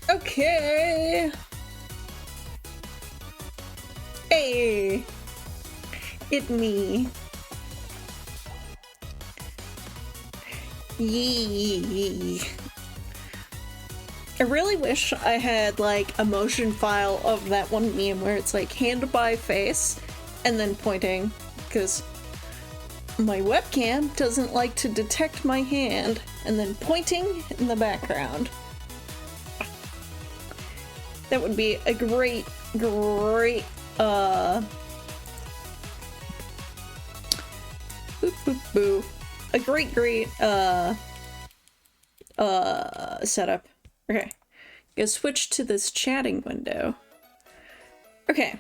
Okay. Hey, it me. Yee. I really wish I had like a motion file of that one meme where it's like hand by face and then pointing, because my webcam doesn't like to detect my hand, and then pointing in the background. That would be a great boop, boop, boo. A great setup. Okay. Go switch to this chatting window. Okay.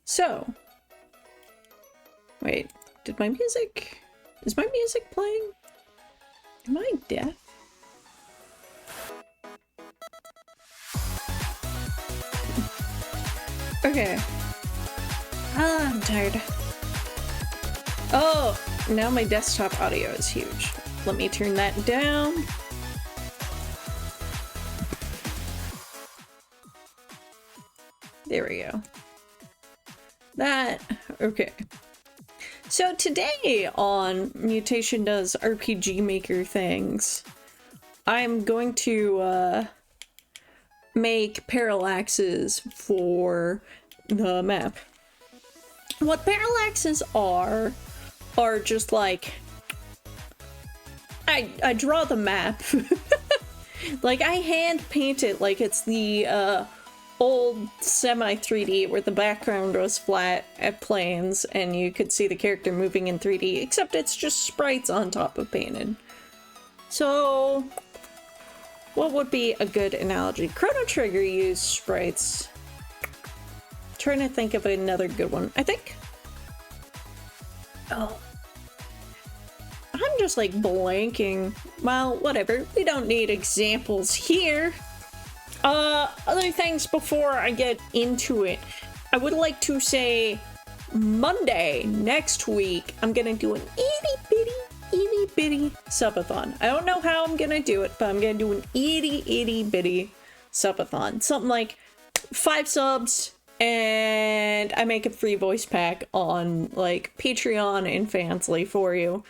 So. Wait, is my music playing? Am I deaf? Okay. I'm tired. Oh, now my desktop audio is huge. Let me turn that down. There we go. Okay. So today on Mutation Does RPG Maker Things, I'm going to make parallaxes for the map. What parallaxes are just like, I draw the map. Like I hand paint it like it's the old semi 3D where the background was flat at planes and you could see the character moving in 3D, except it's just sprites on top of painted. So what would be a good analogy? Chrono Trigger used sprites. Trying to think of another good one. I think. Oh. I'm just like blanking. Well, whatever. We don't need examples here. Other things before I get into it. I would like to say Monday next week, I'm gonna do an itty bitty subathon. I don't know how I'm gonna do it, but I'm gonna do an itty bitty subathon. Something like 5 subs, and I make a free voice pack on like Patreon and Fansly for you.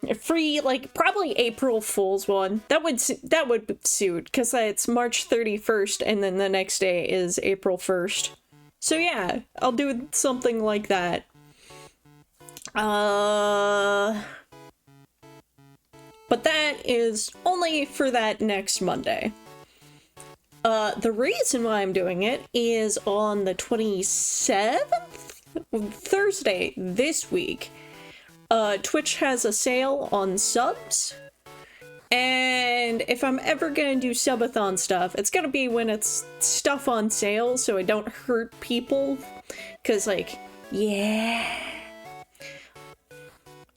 A free, like, probably April Fool's one. That would suit, because it's March 31st, and then the next day is April 1st. So yeah, I'll do something like that. But that is only for that next Monday. The reason why I'm doing it is on the 27th? Thursday this week. Twitch has a sale on subs, and if I'm ever gonna do subathon stuff, it's gonna be when it's stuff on sale so I don't hurt people, because like, yeah,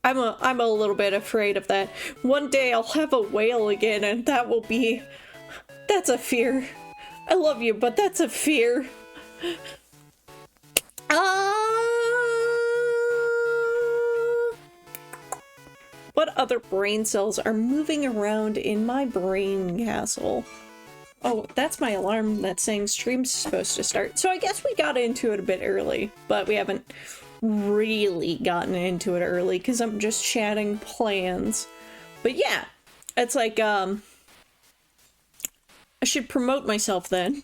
I'm a little bit afraid of that. One day I'll have a whale again, and that's a fear. I love you, but that's a fear. What other brain cells are moving around in my brain castle? Oh, that's my alarm that's saying stream's supposed to start. So I guess we got into it a bit early, but we haven't really gotten into it early because I'm just chatting plans. But yeah, it's like, I should promote myself then.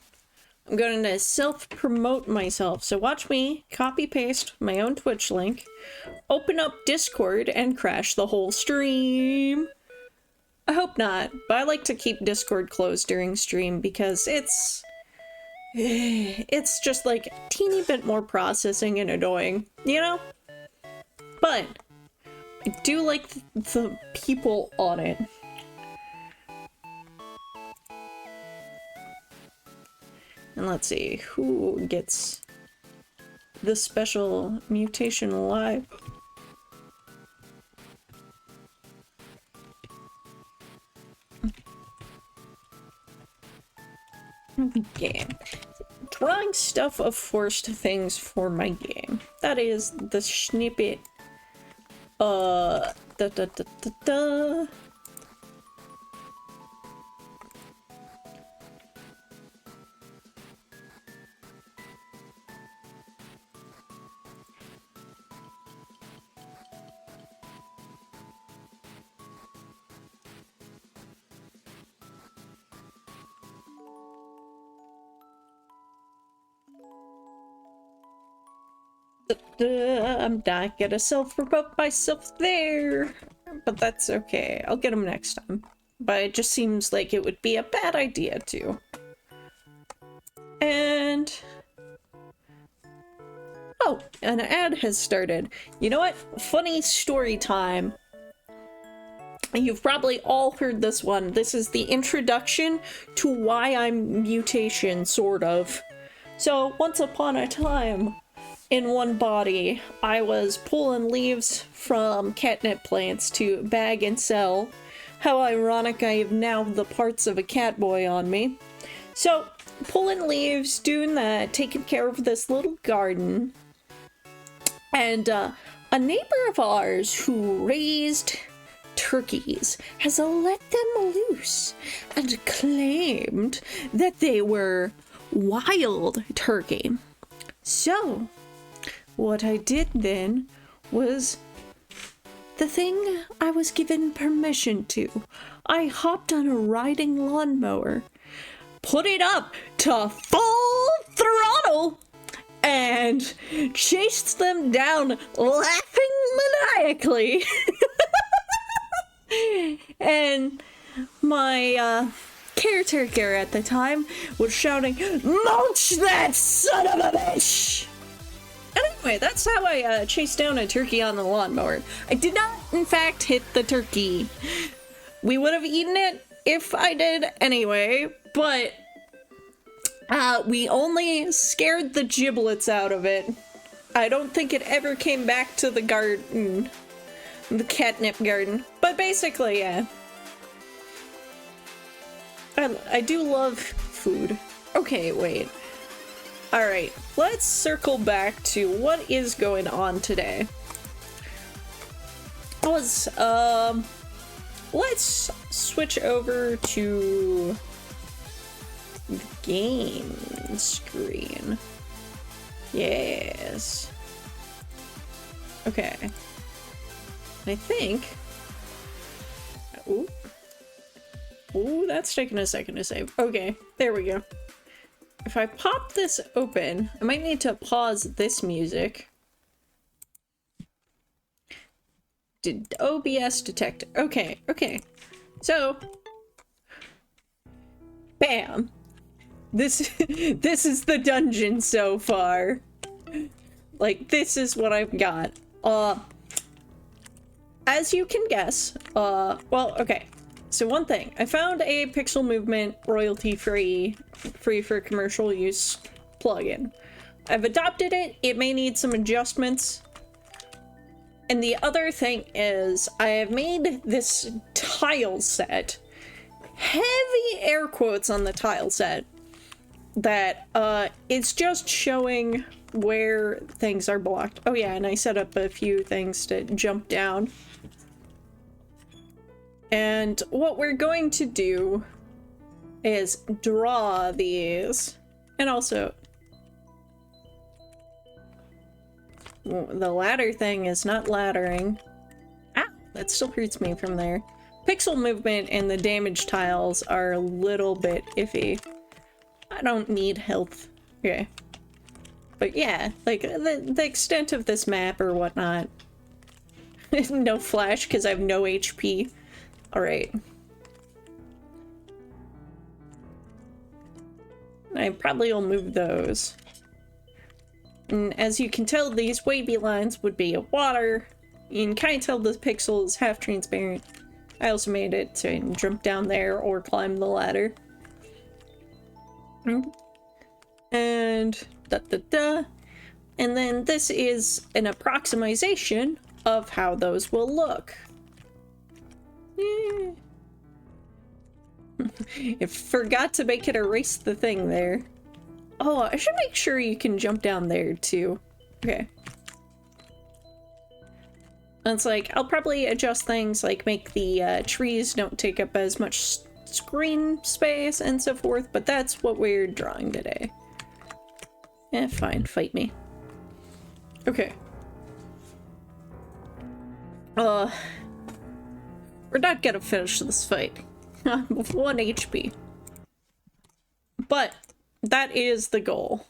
I'm going to self-promote myself. So watch me copy-paste my own Twitch link, open up Discord, and crash the whole stream. I hope not, but I like to keep Discord closed during stream because it's just like a teeny bit more processing and annoying, you know? But I do like the people on it. And let's see, who gets the special mutation live? Game. Drawing stuff of forced things for my game. That is the snippet. I'm not gonna self-promote myself there. But that's okay. I'll get them next time. But it just seems like it would be a bad idea to. And... oh, an ad has started. You know what? Funny story time. You've probably all heard this one. This is the introduction to why I'm mutation, sort of. So, once upon a time, in one body, I was pulling leaves from catnip plants to bag and sell. How ironic, I have now the parts of a cat boy on me. So, pulling leaves, doing that, taking care of this little garden. And a neighbor of ours who raised turkeys has let them loose and claimed that they were wild turkey. So, what I did then was the thing I was given permission to. I hopped on a riding lawnmower, put it up to full throttle, and chased them down, laughing maniacally. And my caretaker at the time was shouting, "Mulch that son of a bitch!" Anyway, that's how I chased down a turkey on the lawnmower. I did not, in fact, hit the turkey. We would have eaten it if I did anyway, but we only scared the giblets out of it. I don't think it ever came back to the garden. The catnip garden. But basically, yeah. I do love food. Okay, wait. Alright, let's circle back to what is going on today. Let's switch over to the game screen. Yes. Okay. I think... ooh, that's taking a second to save. Okay, there we go. If I pop this open, I might need to pause this music. Did OBS detect? Okay. So, bam. This is the dungeon so far. Like, this is what I've got. As you can guess, well, okay. So one thing, I found a Pixel Movement royalty-free, free for commercial use plugin. I've adopted it. It may need some adjustments. And the other thing is, I have made this tile set, heavy air quotes on the tile set, that it's just showing where things are blocked. Oh yeah, and I set up a few things to jump down. And what we're going to do is draw these, and also the ladder thing is not laddering. Ah, that still hurts me from there. Pixel movement and the damage tiles are a little bit iffy. I don't need health. Okay. But yeah, like the extent of this map or whatnot. No flash because I have no HP. Alright. I probably will move those. And as you can tell, these wavy lines would be water. You can kind of tell the pixel is half transparent. I also made it to jump down there or climb the ladder. And da-da-da. And then this is an approximation of how those will look. I forgot to make it erase the thing there. Oh, I should make sure you can jump down there too. Okay. And it's like, I'll probably adjust things like make the trees don't take up as much screen space and so forth, but that's what we're drawing today. Eh, fine, fight me. Okay. We're not gonna finish this fight. With 1 HP. But that is the goal.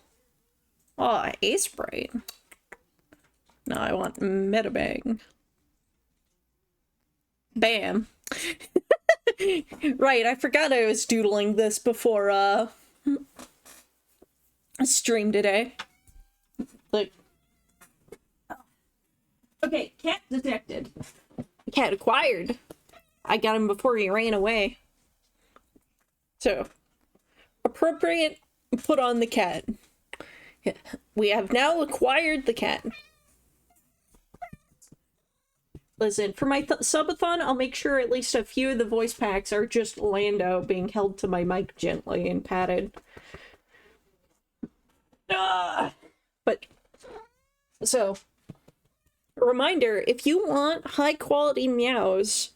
Oh, Ace Bright. No, I want Metabang. Bam. Right, I forgot I was doodling this before, stream today. Like, okay, cat detected. Cat acquired. I got him before he ran away. So, appropriate, put on the cat. We have now acquired the cat. Listen, for my subathon, I'll make sure at least a few of the voice packs are just Lando being held to my mic gently and patted. But, so, a reminder, if you want high quality meows,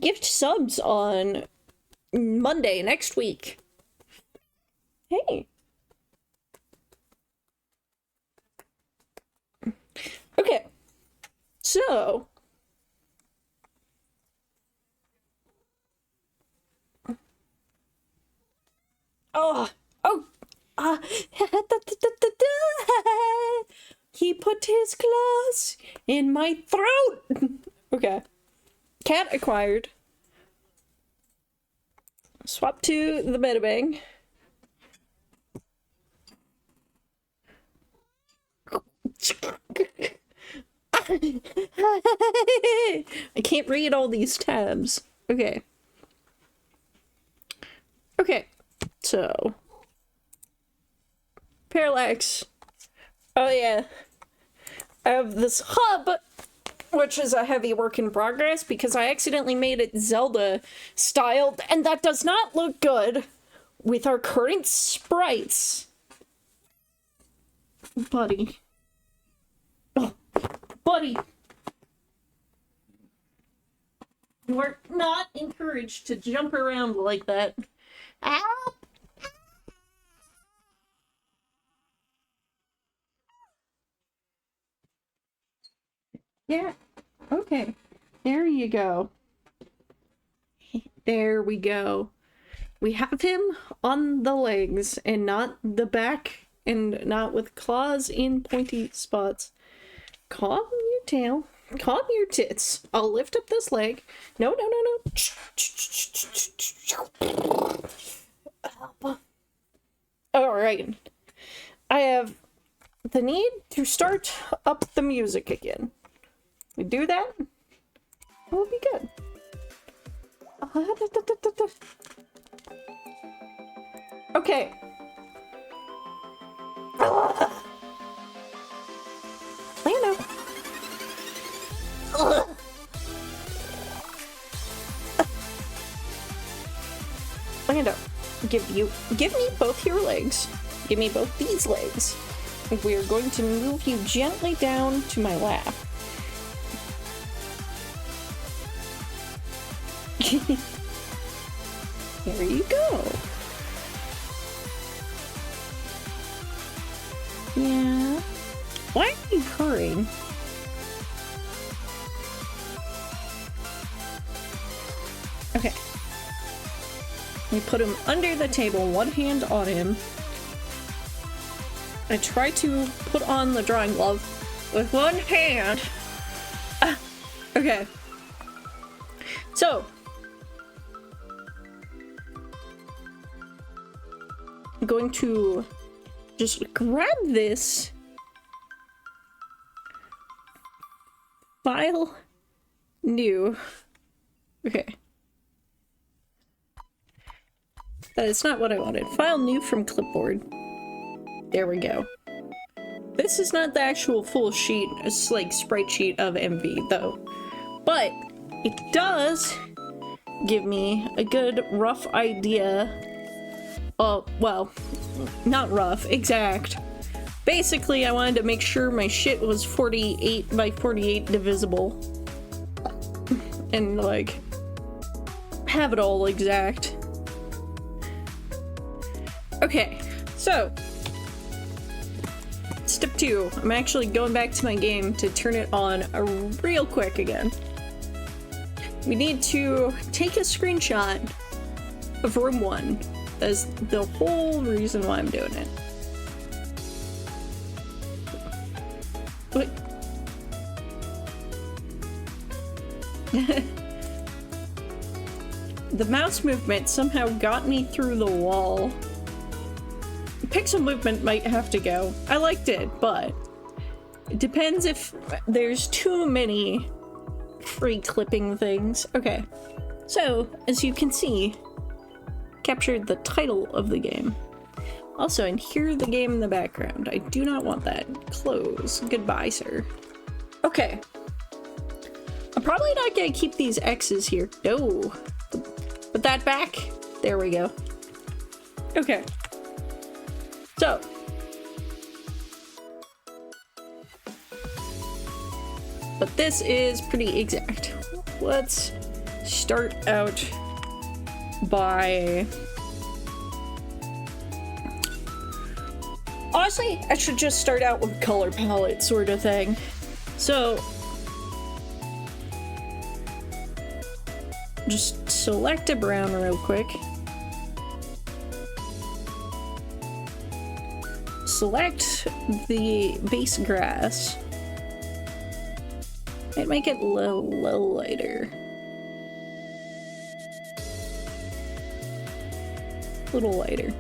gift subs on Monday next week. Hey. Okay. So. He put his claws in my throat. Okay. Cat acquired. Swap to the Metabang. I can't read all these tabs. Okay. Okay. So. Parallax. Oh yeah. I have this hub, which is a heavy work in progress because I accidentally made it Zelda styled, and that does not look good with our current sprites. Buddy. Oh, buddy. We're not encouraged to jump around like that. Ow! Yeah. Okay. There you go. There we go. We have him on the legs and not the back and not with claws in pointy spots. Calm your tail. Calm your tits. I'll lift up this leg. No. Alright. I have the need to start up the music again. We do that, we'll be good. Okay. Lando. Lando, give me both your legs. Give me both these legs. We are going to move you gently down to my lap. There you go. Yeah. Why are you purring? Okay. We put him under the table, one hand on him. I try to put on the drawing glove with one hand. Okay. So. I'm going to just grab this. File new. Okay. That is not what I wanted. File new from clipboard. There we go. This is not the actual full sheet, it's like sprite sheet of MV though. But it does give me a good rough idea. Well, not rough, exact. Basically, I wanted to make sure my shit was 48 by 48 divisible. And like, have it all exact. Okay, so step 2. I'm actually going back to my game to turn it on real quick again. We need to take a screenshot of room 1. That's the whole reason why I'm doing it. Wait. The mouse movement somehow got me through the wall. Pixel movement might have to go. I liked it, but it depends if there's too many free clipping things. Okay, so as you can see, captured the title of the game. Also, and hear the game in the background. I do not want that. Close. Goodbye, sir. Okay. I'm probably not gonna keep these X's here. No. Put that back. There we go. Okay. So. But this is pretty exact. Let's start out by... Honestly, I should just start out with color palette sort of thing. So, just select a brown real quick. Select the base grass. Might make it a little lighter. A little lighter.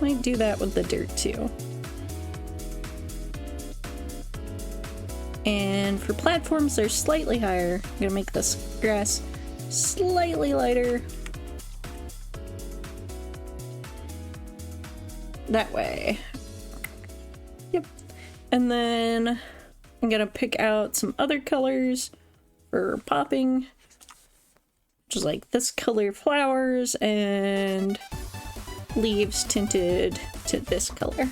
Might do that with the dirt too. And for platforms, they're slightly higher. I'm gonna make this grass slightly lighter. That way. Yep. And then I'm gonna pick out some other colors for popping. Just like this color flowers and leaves tinted to this color.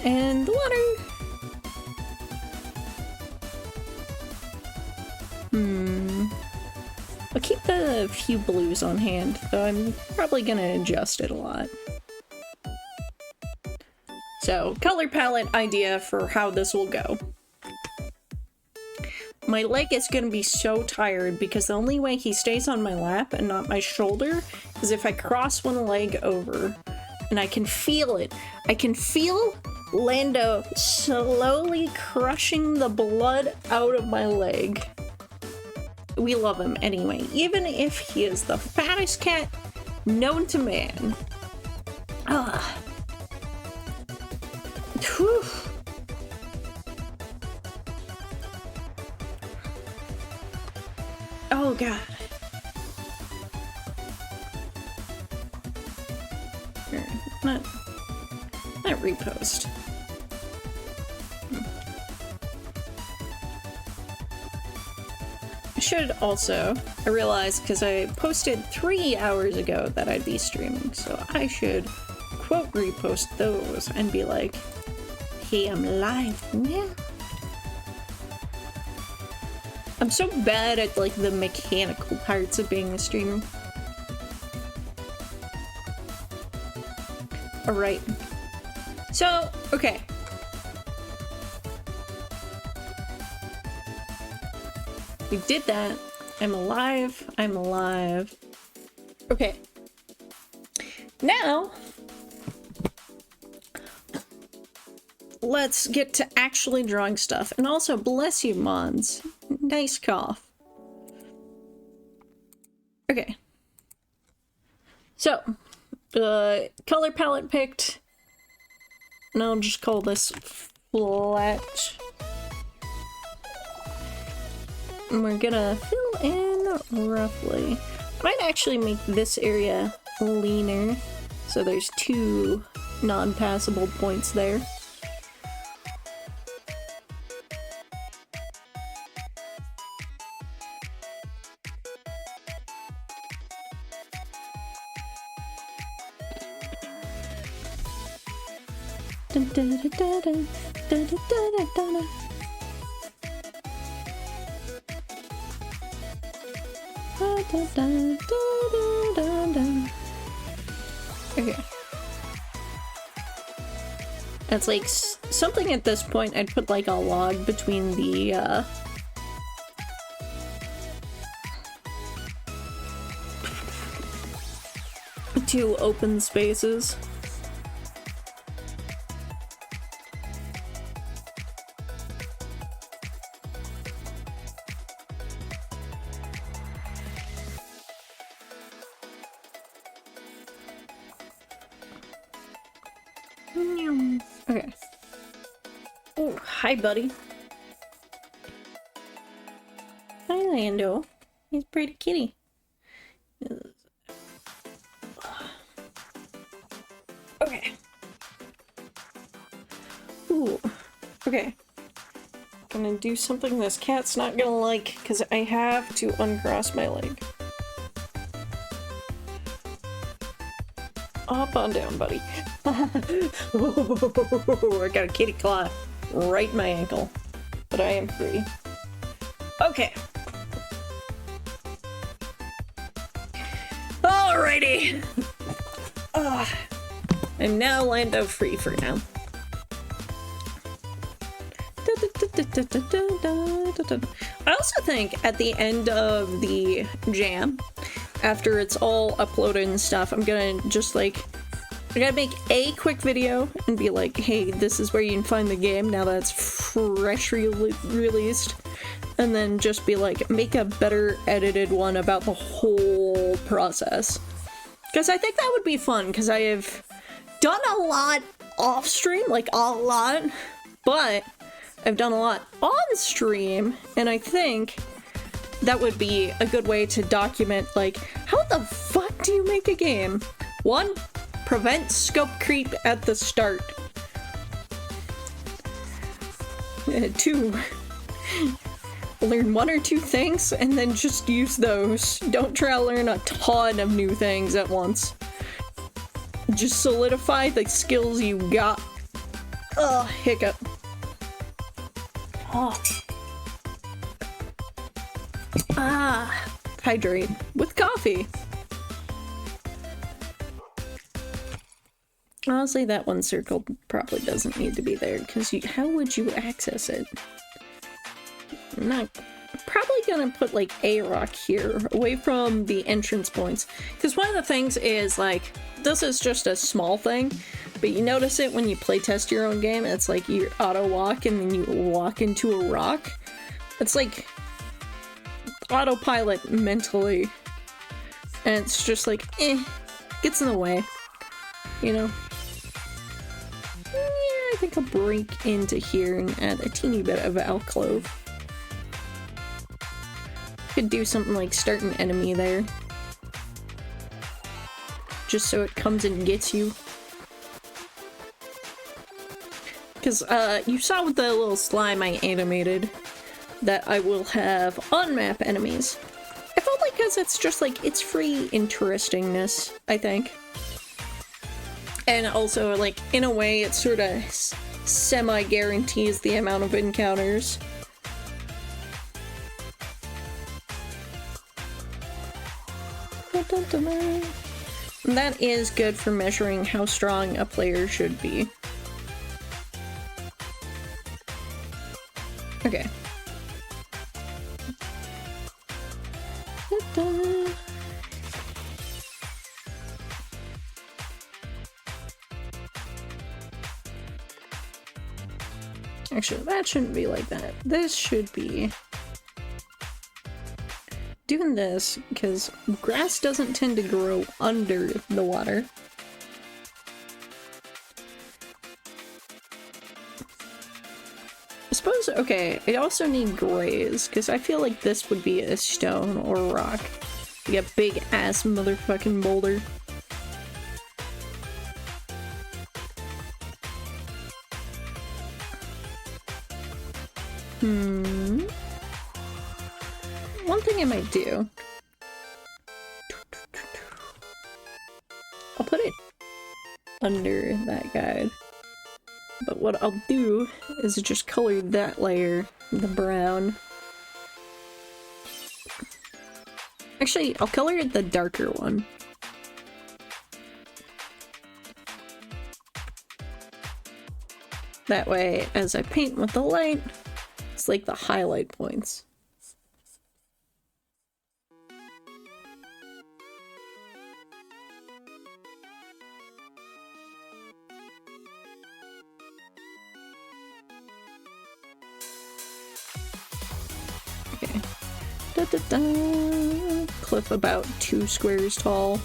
And the water. I'll keep the few blues on hand, though I'm probably gonna adjust it a lot. So, color palette idea for how this will go. My leg is gonna be so tired because the only way he stays on my lap and not my shoulder is if I cross one leg over. And I can feel it. I can feel Lando slowly crushing the blood out of my leg. We love him anyway, even if he is the fattest cat known to man. Ah. Whew. Oh god. Here, not repost. I should also, I realized because I posted 3 hours ago that I'd be streaming, so I should quote repost those and be like, hey, I'm live now. I'm so bad at like the mechanical parts of being a streamer. Alright. So, okay. We did that. I'm alive. I'm alive. Okay. Now, let's get to actually drawing stuff. And also, bless you, Mons. Nice cough. Okay. So, color palette picked. And I'll just call this flat. And we're gonna fill in roughly. I might actually make this area leaner. So there's 2 non-passable points there. Dun, dun, dun, dun, dun, dun, dun, dun, dun, dun. Dun, dun, dun, dun, dun. Okay. It's like something at this point I'd put like a log between the 2 open spaces. Okay. Oh, hi, buddy. Hi, Lando. He's a pretty kitty. Okay. Ooh. Okay. Gonna do something this cat's not gonna like, because I have to uncross my leg. Hop on down, buddy. I got a kitty claw right in my ankle. But I am free. Okay. Alrighty. I'm now Lando free for now. I also think at the end of the jam, after it's all uploaded and stuff, I'm gonna just like, I gotta make a quick video and be like, hey, this is where you can find the game now that it's freshly released. And then just be like, make a better edited one about the whole process. Because I think that would be fun, because I have done a lot off stream, like a lot, but I've done a lot on stream, and I think that would be a good way to document, like, how the fuck do you make a game? 1, prevent scope creep at the start. 2, learn 1 or 2 things and then just use those. Don't try to learn a ton of new things at once. Just solidify the skills you got. Ugh, hiccup. Oh. Hydrate with coffee. Honestly, that one circle probably doesn't need to be there, because how would you access it? I'm probably gonna put like a rock here, away from the entrance points. Because one of the things is, like, this is just a small thing, but you notice it when you playtest your own game. It's like you auto walk and then you walk into a rock. It's like autopilot mentally. And it's just like, gets in the way. You know? Yeah, I think I'll break into here and add a teeny bit of alcove. Could do something like start an enemy there. Just so it comes and gets you. Because, you saw with the little slime I animated that I will have on-map enemies. I felt like because it's just like, it's free interestingness, I think. And also, like, in a way, it sort of semi-guarantees the amount of encounters. And that is good for measuring how strong a player should be. Okay. Actually, that shouldn't be like that. This should be doing this, because grass doesn't tend to grow under the water. I suppose, okay, I also need grays, because I feel like this would be a stone or a rock. Like a big ass motherfucking boulder. One thing I might do. I'll put it under that guide. But what I'll do is just color that layer the brown. Actually, I'll color it the darker one. That way, as I paint with the light, it's like the highlight points. Okay. Da-da-da. Cliff about 2 squares tall.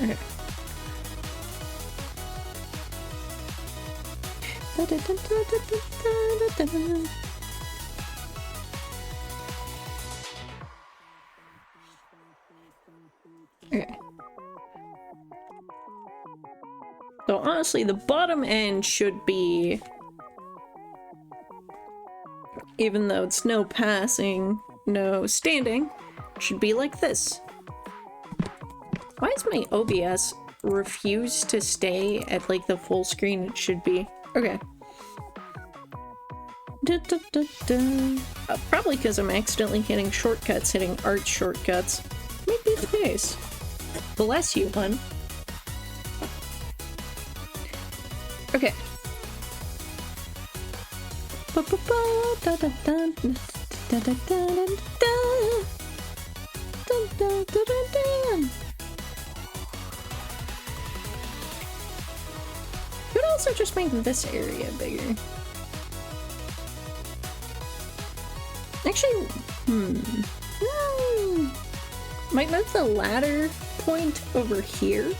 Okay. Okay. So honestly, the bottom end should be, even though it's no passing, no standing, should be like this. Why does my OBS refuse to stay at like the full screen it should be? Okay. Probably because I'm accidentally hitting shortcuts, hitting art shortcuts. Might be the case. Bless you, hun. Okay. Could also just make this area bigger. Actually, might move the ladder point over here.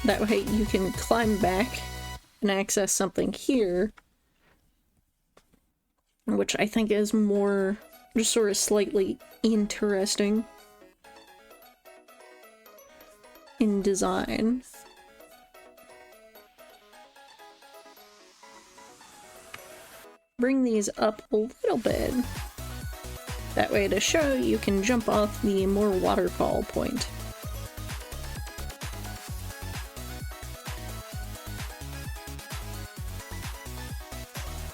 That way you can climb back and access something here, which I think is more just sort of slightly interesting in design. Bring these up a little bit. That way to show you can jump off the more waterfall point.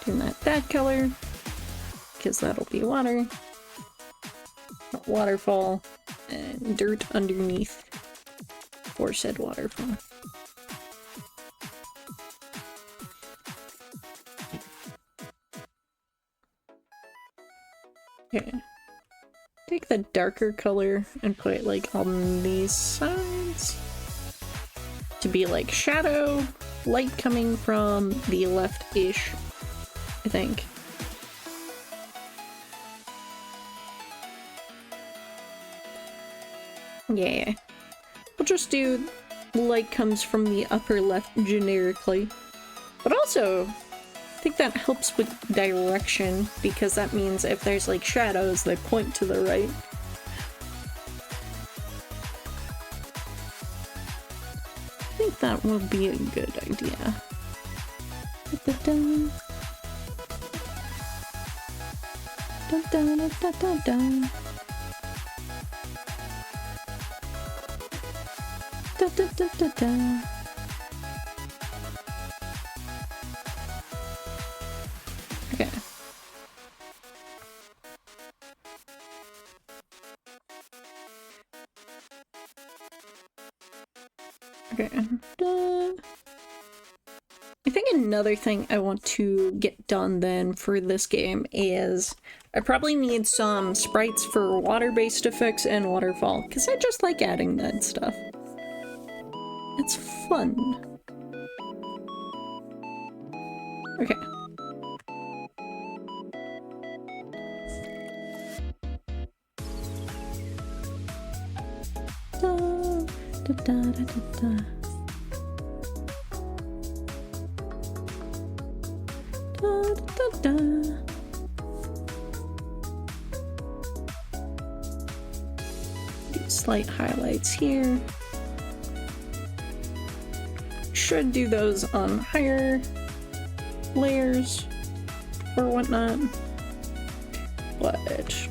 Doing that color, because that'll be water. Waterfall, and dirt underneath for said waterfall. Okay. Take the darker color and put it like on these sides to be like shadow, light coming from the left-ish, I think. Yeah. We'll just do light comes from the upper left generically. But also, I think that helps with direction, because that means if there's like shadows, they point to the right. I think that would be a good idea. Dun, dun, dun, dun, dun, dun. Da, da, da, da, da. Okay. Okay. I think another thing I want to get done then for this game is I probably need some sprites for water-based effects and waterfall, because I just like adding that stuff. It's fun. Okay. Da, da, da, da, da. Da, da, da. Do slight highlights here. Should do those on higher layers or whatnot, but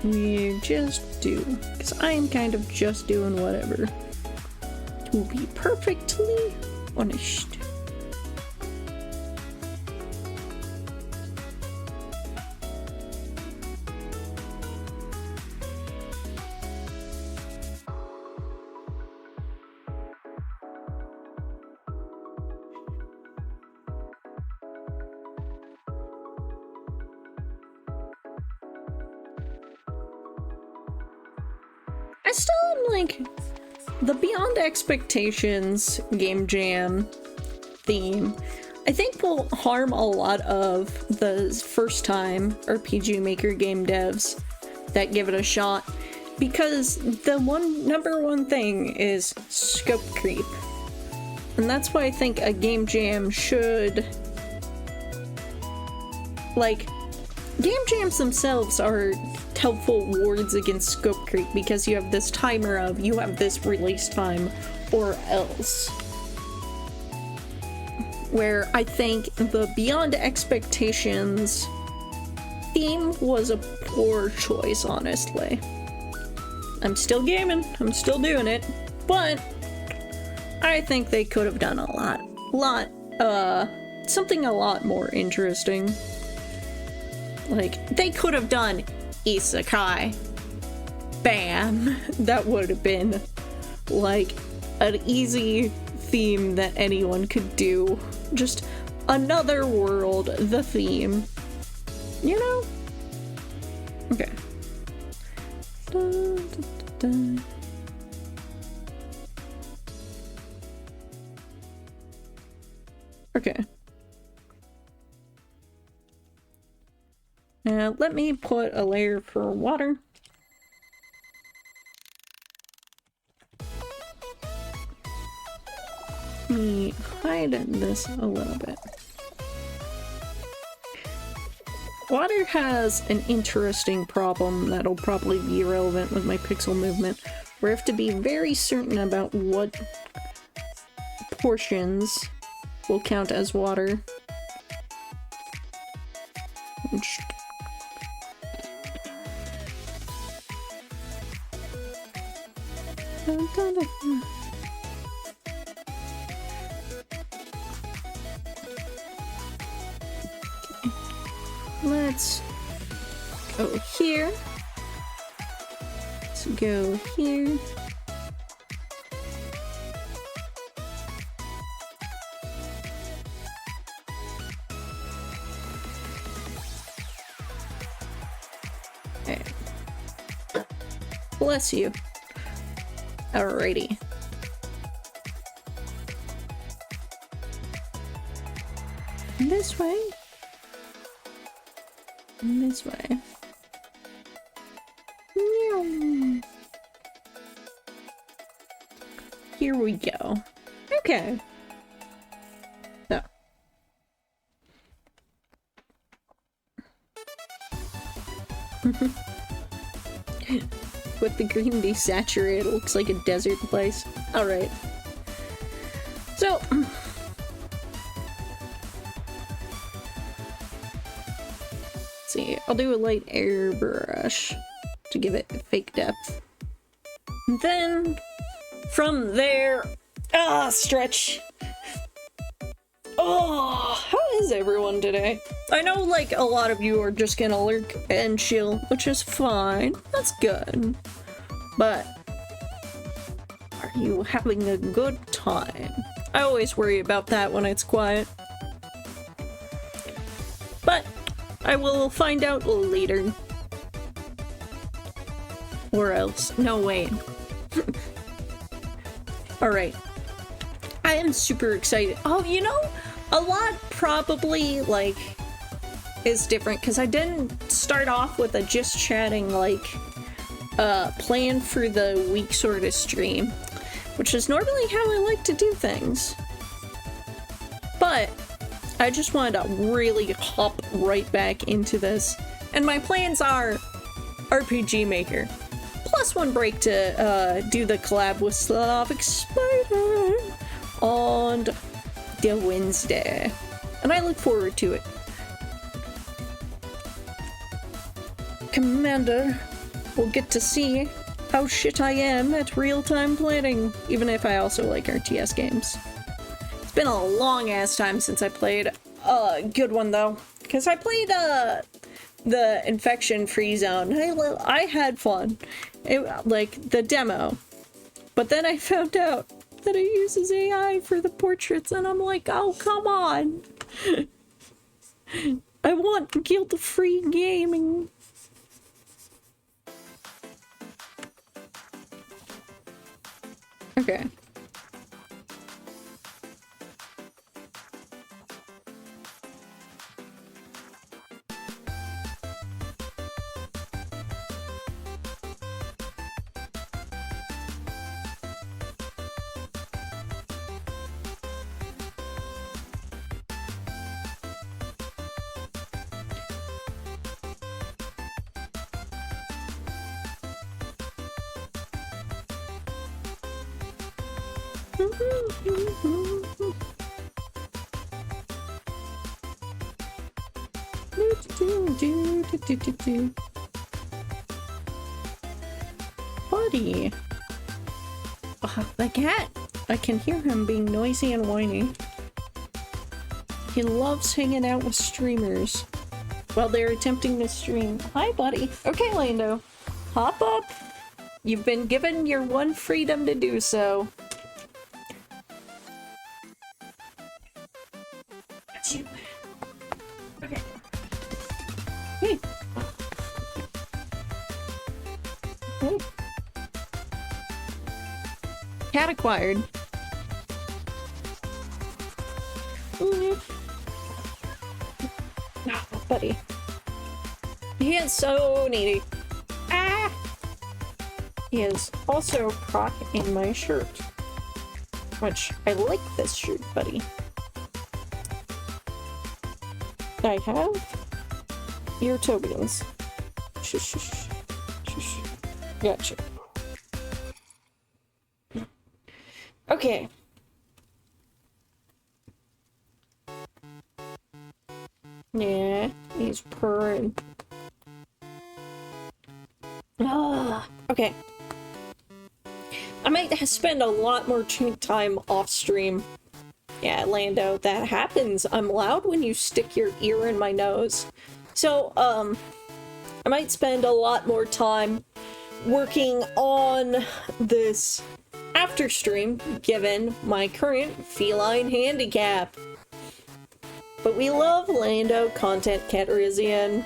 we just do, because I am kind of just doing whatever, to be perfectly honest. still am like, the Beyond Expectations Game Jam theme, I think will harm a lot of the first time RPG Maker game devs that give it a shot, because the number one thing is scope creep. And that's why I think a game jam should, like, game jams themselves are helpful wards against scope creep, because you have this timer of, you have this release time or else. Where I think the Beyond Expectations theme was a poor choice, honestly. I'm still gaming, I'm still doing it, but I think they could have done something a lot more interesting. Like, they could have done Isekai. Bam! That would have been, like, an easy theme that anyone could do. Just another world, the theme. You know? Okay. Dun, dun, dun, dun. Okay. Now let me put a layer for water. Let me hide this a little bit. Water has an interesting problem that'll probably be irrelevant with my pixel movement, where I have to be very certain about what portions will count as water. Let's go here. Let's go here. Okay. Bless you. Alrighty. This way. This way. Here we go. Okay. So. With the green desaturated, it looks like a desert place. Alright. So. See, I'll do a light airbrush to give it fake depth. And then, from there, stretch. Oh, how is everyone today? I know, like, a lot of you are just gonna lurk and chill, which is fine. That's good. But, are you having a good time? I always worry about that when it's quiet. But, I will find out later. Or else. No, wait. Alright. I am super excited. Oh, you know, a lot probably, like, is different, because I didn't start off with a just chatting, like, plan for the week sort of stream, which is normally how I like to do things. But I just wanted to really hop right back into this. And my plans are RPG Maker. Plus one break to do the collab with Slavic Spider on the Wednesday. And I look forward to it. Commander will get to see how shit I am at real-time planning, even if I also like RTS games. It's been a long-ass time since I played a good one, though. Because I played, the Infection-Free Zone. I had fun. Like, the demo. But then I found out that it uses AI for the portraits, and I'm like, oh, come on! I want guilt-free gaming. Okay. Buddy. The cat. I can hear him being noisy and whiny. He loves hanging out with streamers while they're attempting to stream. Hi, buddy. Okay, Lando. Hop up. You've been given your one freedom to do so. Okay. Hey. Hey. Cat acquired. Buddy. He is so needy. Ah! He is also caught in my shirt. Which, I like this shirt, buddy. I have your tokens. Shush, shush, shush. Gotcha. Okay. Yeah, he's purring. Okay. I might spend a lot more time off stream. Yeah, Lando, that happens. I'm loud when you stick your ear in my nose. So, I might spend a lot more time working on this after stream, given my current feline handicap. But we love Lando content, Caterizian.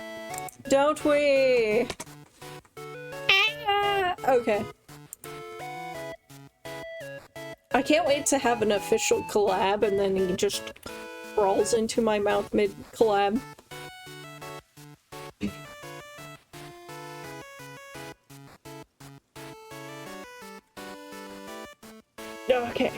Don't we? Ah, okay. I can't wait to have an official collab and then he just crawls into my mouth mid-collab. Okay.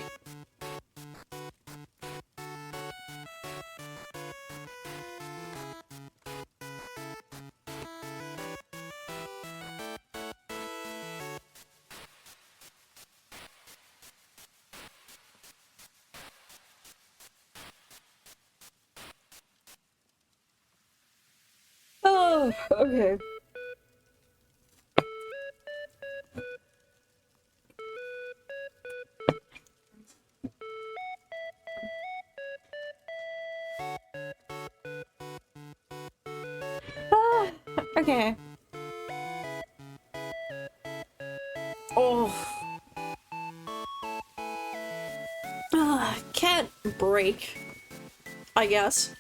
Oh, okay. Okay. Oh. Can't break, I guess.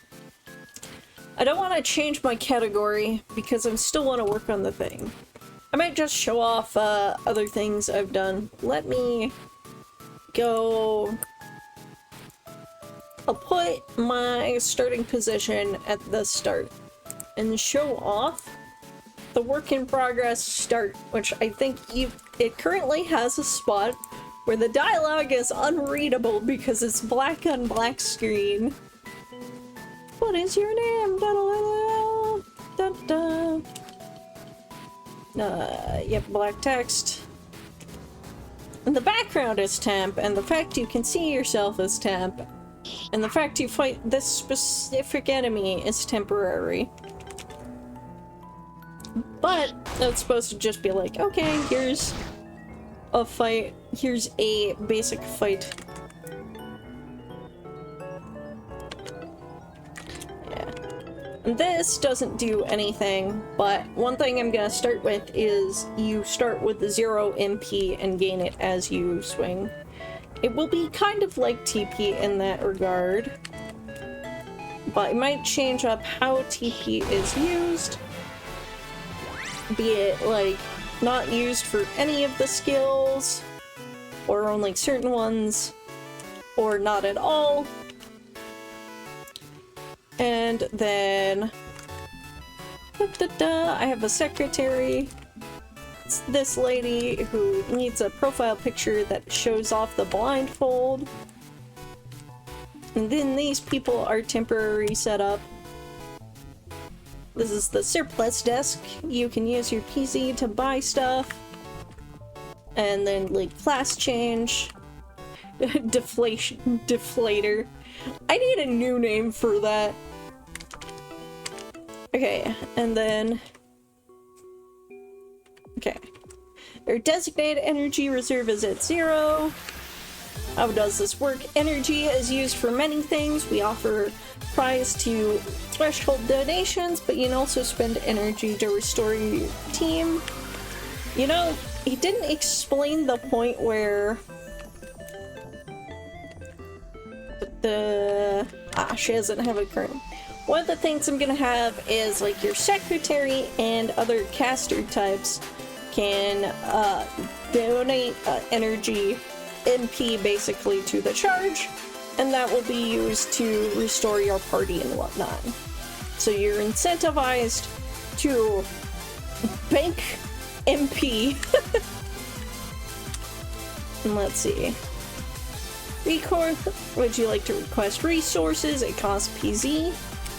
I don't want to change my category because I still want to work on the thing. I might just show off other things I've done. Let me go... I'll put my starting position at the start and show off the work in progress start, which I think it currently has a spot where the dialogue is unreadable because it's black on black screen. What is your name? Da -da -da -da. Yep, black text. And the background is temp, and the fact you can see yourself is temp. And the fact you fight this specific enemy is temporary. But that's supposed to just be like, okay, here's a fight, here's a basic fight. Yeah. And this doesn't do anything, but one thing I'm gonna start with is you start with the 0 MP and gain it as you swing. It will be kind of like TP in that regard, but it might change up how TP is used. Be it, like, not used for any of the skills, or only certain ones, or not at all. And then I have a secretary. It's this lady who needs a profile picture that shows off the blindfold. And then these people are temporary setup. This is the surplus desk. You can use your PC to buy stuff. And then like class change. Deflator. I need a new name for that. Okay, and then... Okay. Their designated energy reserve is at 0. How does this work? Energy is used for many things. We offer prize to threshold donations, but you can also spend energy to restore your team. You know, he didn't explain the point where she doesn't have a current. One of the things I'm gonna have is like your secretary and other caster types can donate energy MP basically to the charge, and that will be used to restore your party and whatnot. So you're incentivized to bank MP. And let's see. Would you like to request resources? It costs PZ.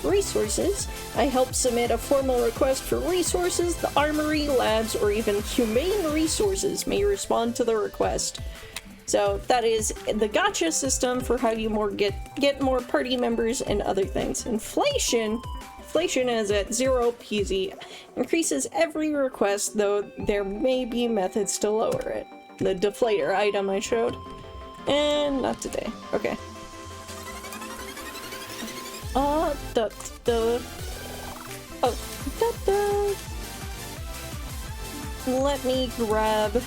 Resources. I help submit a formal request for resources. The armory, labs, or even humane resources may respond to the request. So that is the gacha system for how you get more party members and other things. Inflation is at 0 PZ. Increases every request, though there may be methods to lower it. The deflator item I showed. And not today. Okay. Let me grab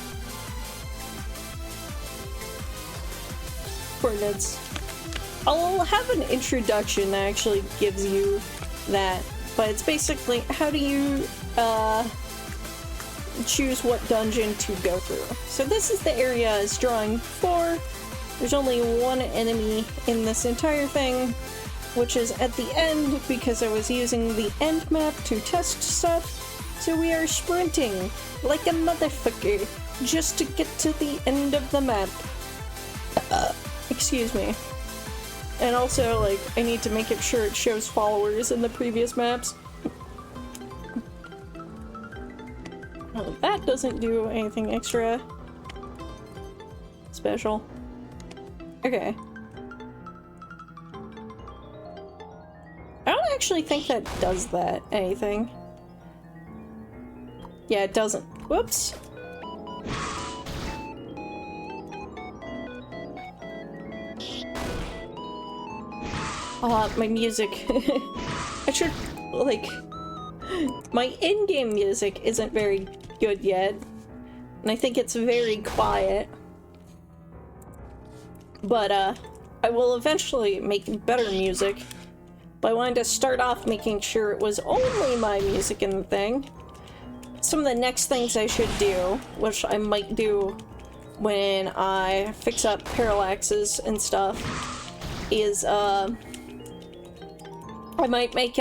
coordinates. I'll have an introduction that actually gives you that, but it's basically how do you choose what dungeon to go through. So this is the area is drawing 4. There's only one enemy in this entire thing, which is at the end because I was using the end map to test stuff. So we are sprinting like a motherfucker just to get to the end of the map. Excuse me. And also, like, I need to make sure it shows followers in the previous maps. Well, that doesn't do anything extra special. Okay. I don't actually think that does that anything. Yeah, it doesn't. Whoops. My music. I should, like, my in-game music isn't very good yet, and I think it's very quiet. But, I will eventually make better music. But I wanted to start off making sure it was only my music in the thing. Some of the next things I should do, which I might do when I fix up parallaxes and stuff, is, I might make,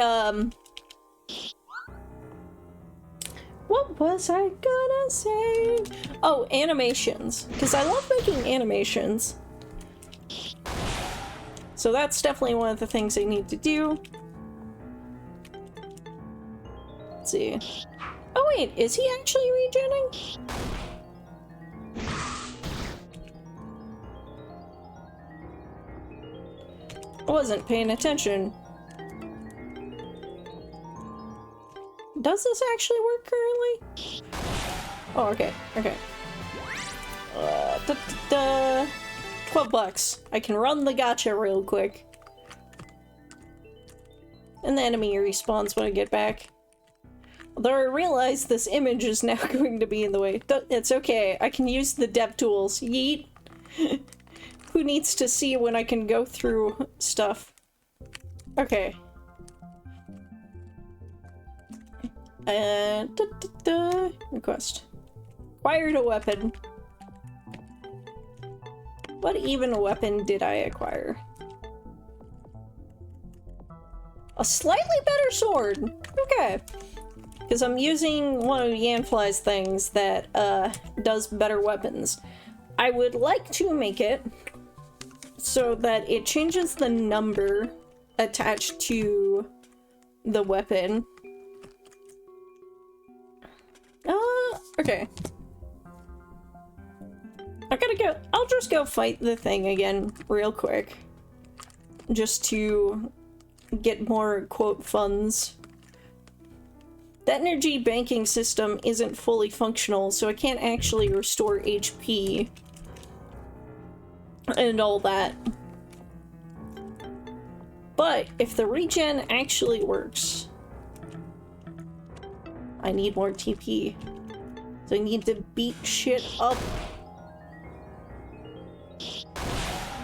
what was I gonna say? Oh, animations. Because I love making animations. So that's definitely one of the things I need to do. Let's see. Oh wait, is he actually regenning? I wasn't paying attention. Does this actually work currently? Oh, okay, okay. 12 bucks. I can run the gacha real quick. And the enemy respawns when I get back. Although I realize this image is now going to be in the way. It's okay, I can use the dev tools. Yeet. Who needs to see when I can go through stuff? Okay. And request. Acquired a weapon. What even weapon did I acquire? A slightly better sword. Okay. Because I'm using one of Yanfly's things that does better weapons. I would like to make it so that it changes the number attached to the weapon. Okay. I gotta go. I'll just go fight the thing again real quick. Just to get more, quote, funds. The energy banking system isn't fully functional, so I can't actually restore HP. And all that. But if the regen actually works, I need more TP. So I need to beat shit up.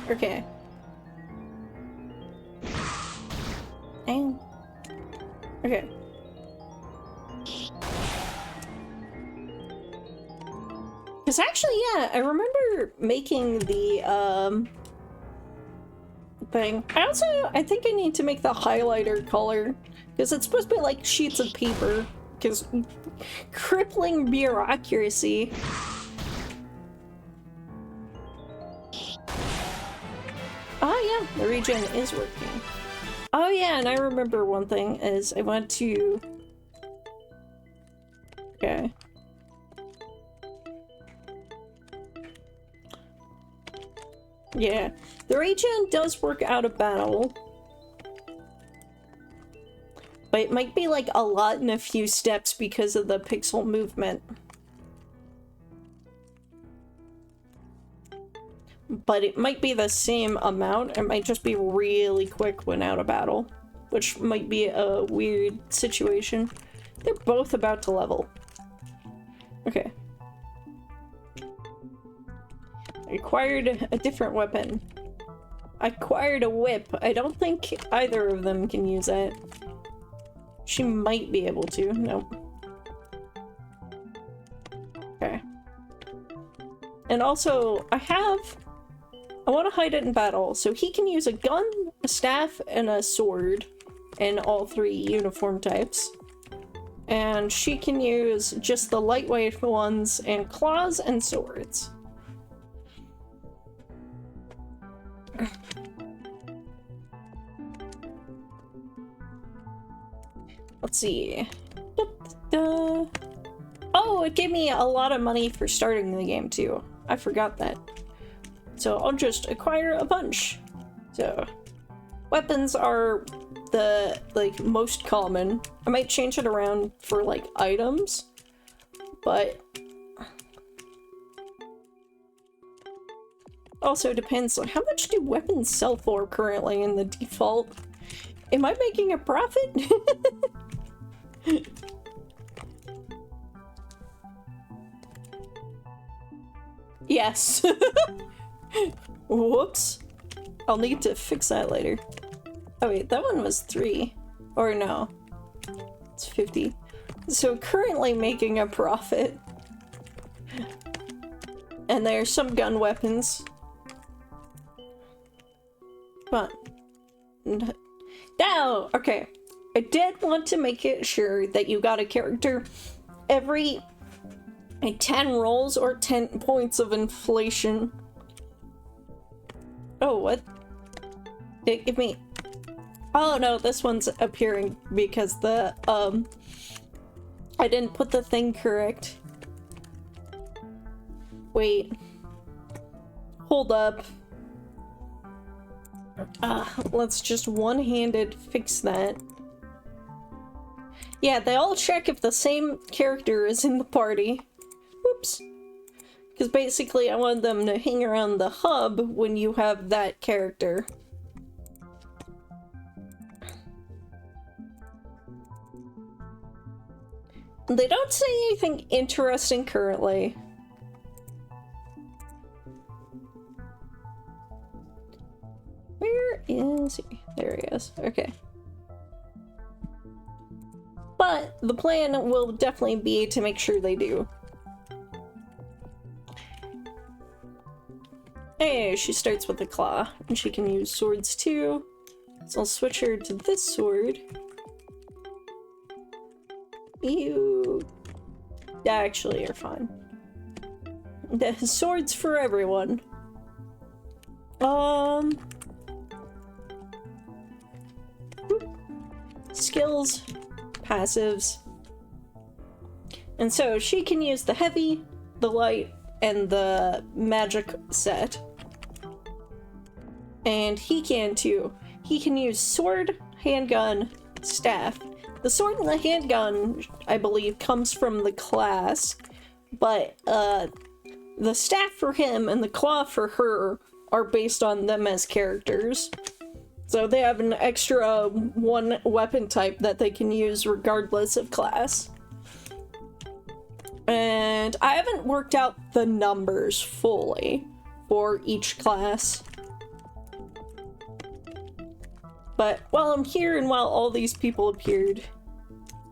Okay. And okay. Because actually, yeah, I remember making the thing. I think I need to make the highlighter color because it's supposed to be like sheets of paper. Because crippling bureaucracy. Oh yeah, the regen is working. Oh yeah, and I remember one thing is I went to... Okay. Yeah, the regen does work out of battle. But it might be like a lot in a few steps because of the pixel movement. But it might be the same amount. It might just be really quick when out of battle. Which might be a weird situation. They're both about to level. Okay. I acquired a different weapon. I acquired a whip. I don't think either of them can use it. She might be able to. Nope. Okay. And also, I want to hide it in battle, so he can use a gun, a staff, and a sword in all three uniform types. And she can use just the lightweight ones and claws and swords. Let's see. Da-da-da. Oh, it gave me a lot of money for starting the game too. I forgot that. So I'll just acquire a bunch. So weapons are the most common. I might change it around for like items, but also depends on how much do weapons sell for currently in the default. Am I making a profit? Yes. Whoops. I'll need to fix that later. Oh wait, that one was 3. Or no. It's 50. So currently making a profit. And there's some gun weapons. Come on. Now, okay. I did want to make it sure that you got a character every 10 rolls or 10 points of inflation. Oh, what? Did it give me... Oh no, this one's appearing because the, I didn't put the thing correct. Wait. Hold up. Let's just one-handed fix that. Yeah, they all check if the same character is in the party. Whoops. Because basically I want them to hang around the hub when you have that character. They don't say anything interesting currently. Where is he? There he is. Okay. But the plan will definitely be to make sure they do. Hey, she starts with the claw, and she can use swords too. So I'll switch her to this sword. You actually are fine. The swords for everyone. Skills, passives. And so she can use the heavy, the light, and the magic set. And he can too. He can use sword, handgun, staff. The sword and the handgun, I believe, comes from the class, but the staff for him and the claw for her are based on them as characters. So they have an extra one weapon type that they can use regardless of class. And I haven't worked out the numbers fully for each class. But while I'm here and while all these people appeared,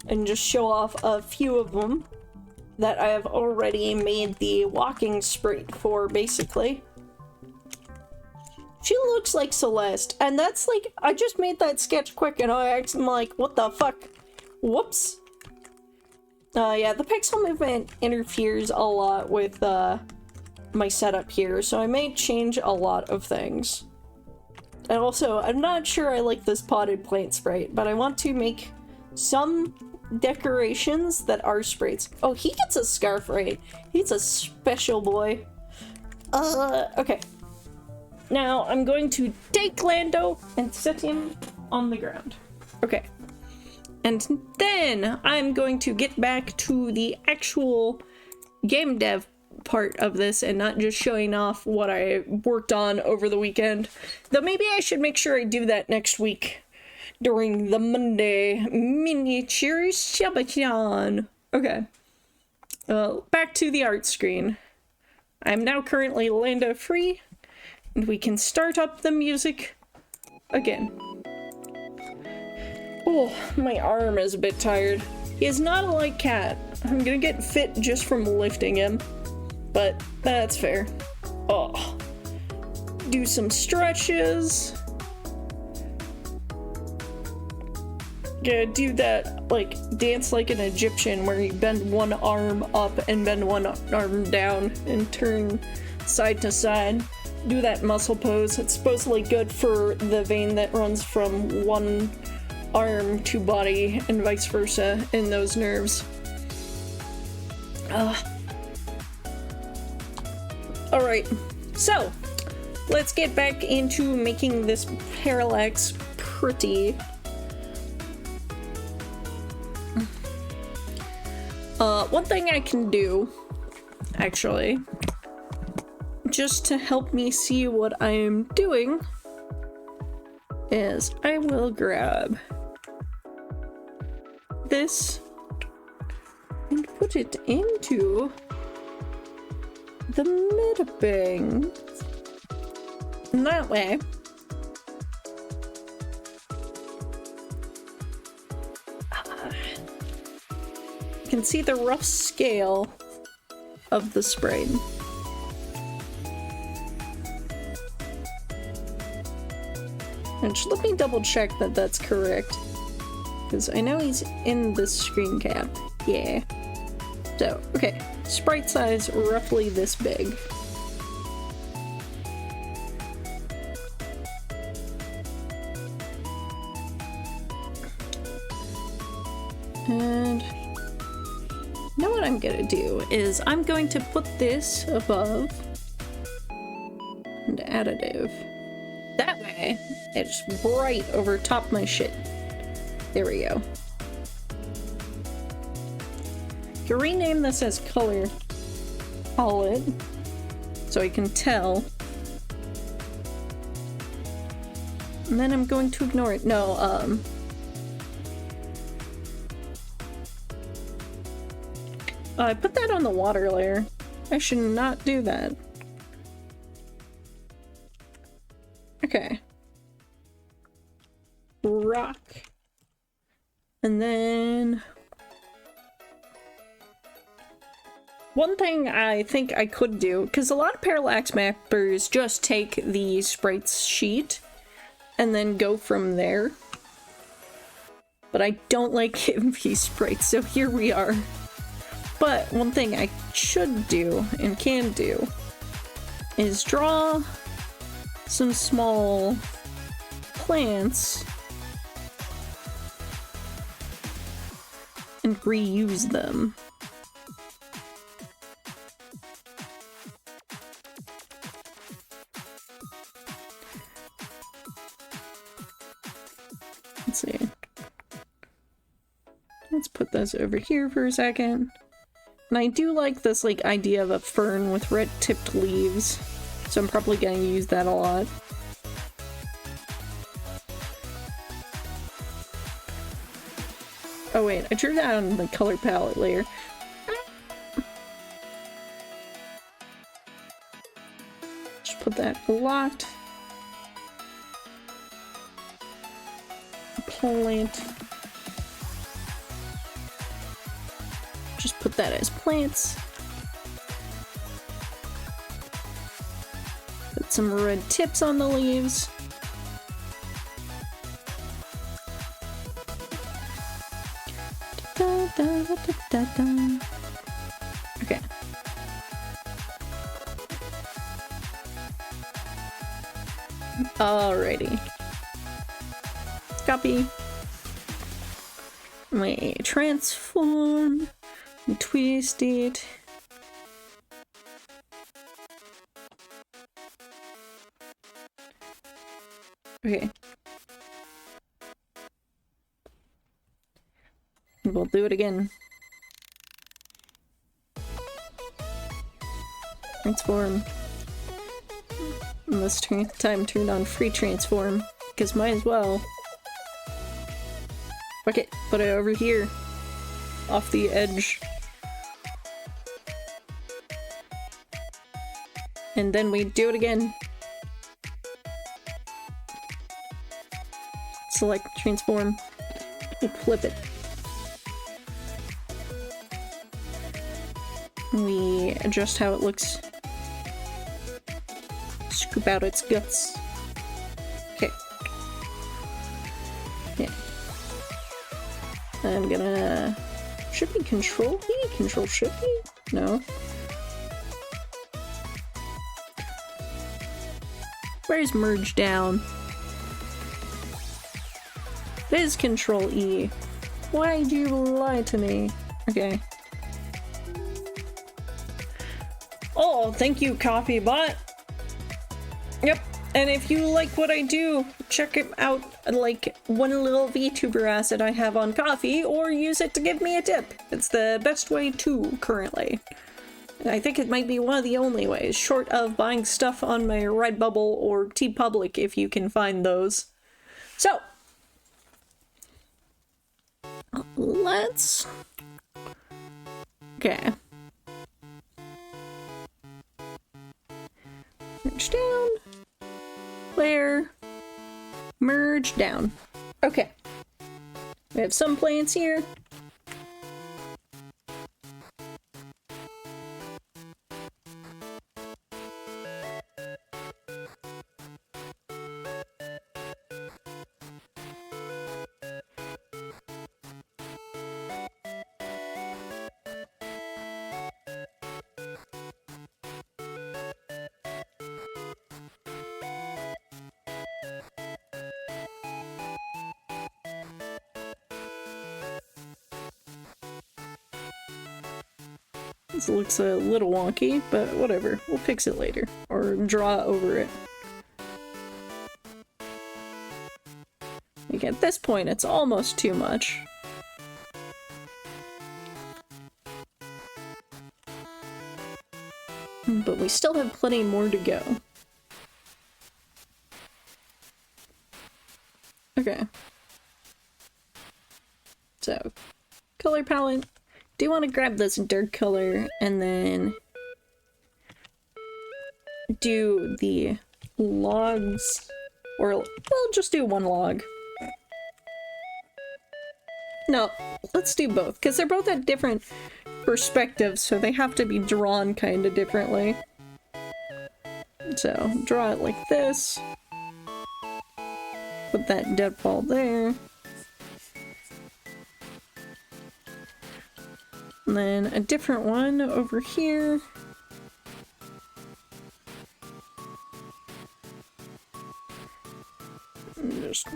and just show off a few of them that I have already made the walking sprite for, basically. She looks like Celeste, and that's like, I just made that sketch quick and I'm like, what the fuck? Whoops. Yeah, the pixel movement interferes a lot with my setup here, so I may change a lot of things. And also, I'm not sure I like this potted plant sprite, but I want to make some decorations that are sprites. Oh, he gets a scarf, right? He's a special boy. Okay. Now, I'm going to take Lando and set him on the ground. Okay. And then I'm going to get back to the actual game dev part of this and not just showing off what I worked on over the weekend. Though maybe I should make sure I do that next week during the Monday miniature Shabbat. Okay. Back to the art screen. I'm now currently Lando free, and we can start up the music again. Oh, my arm is a bit tired. He is not a light cat. I'm gonna get fit just from lifting him, but that's fair. Oh, do some stretches. Yeah, do that, like, dance like an Egyptian where you bend one arm up and bend one arm down and turn side to side. Do that muscle pose. It's supposedly good for the vein that runs from one arm to body and vice versa in those nerves. Alright, so let's get back into making this parallax pretty. One thing I can do, actually, just to help me see what I am doing, is I will grab this and put it into the mid-bang. And that way, you can see the rough scale of the sprite. And just let me double check that that's correct, because I know he's in the screen cap. Yeah. So, okay, sprite size roughly this big. And now what I'm gonna do is I'm going to put this above and additive. That way, it's bright over top my shit. There we go. You can rename this as color palette so I can tell. And then I'm going to ignore it. No, I put that on the water layer. I should not do that. Okay. Rock. And then One thing I think I could do, because a lot of parallax mappers just take the sprites sheet and then go from there. But I don't like envy sprites, so here we are. But one thing I should do and can do is draw some small plants and reuse them. Let's see. Let's put this over here for a second. And I do like this like idea of a fern with red tipped leaves, so I'm probably gonna use that a lot. Oh wait, I drew that on the color palette layer. Just put that locked. Plant. Just put that as plants. Put some red tips on the leaves. Da, da, da, da, da. Okay. Alrighty. Copy. Wait, transform. Twist it. Okay. We'll do it again. Transform. And this time turn on free transform, because might as well. Fuck it, put it over here. Off the edge. And then we do it again. Select transform. We flip it. We adjust how it looks. Scoop out its guts. Okay. Yeah. I'm gonna... Should we control E? Control Shift E? No. Where's merge down? It is Control E. Why'd you lie to me? Okay. Oh, thank you, CoffeeBot. Yep. And if you like what I do, check it out, like one little VTuber asset I have on Coffee, or use it to give me a tip. It's the best way too, currently. And I think it might be one of the only ways, short of buying stuff on my Redbubble or TeePublic if you can find those. So, let's... Okay. Merge down. Layer. Merge down. Okay. We have some plants here. This looks a little wonky, but whatever. We'll fix it later. Or draw over it. Like at this point, it's almost too much. But we still have plenty more to go. Okay. So, color palette. Do want to grab this dark color and then do the logs, or we'll just do one log. No, let's do both, because they're both at different perspective, so they have to be drawn kind of differently. So, draw it like this. Put that dead ball there. And then a different one over here. And just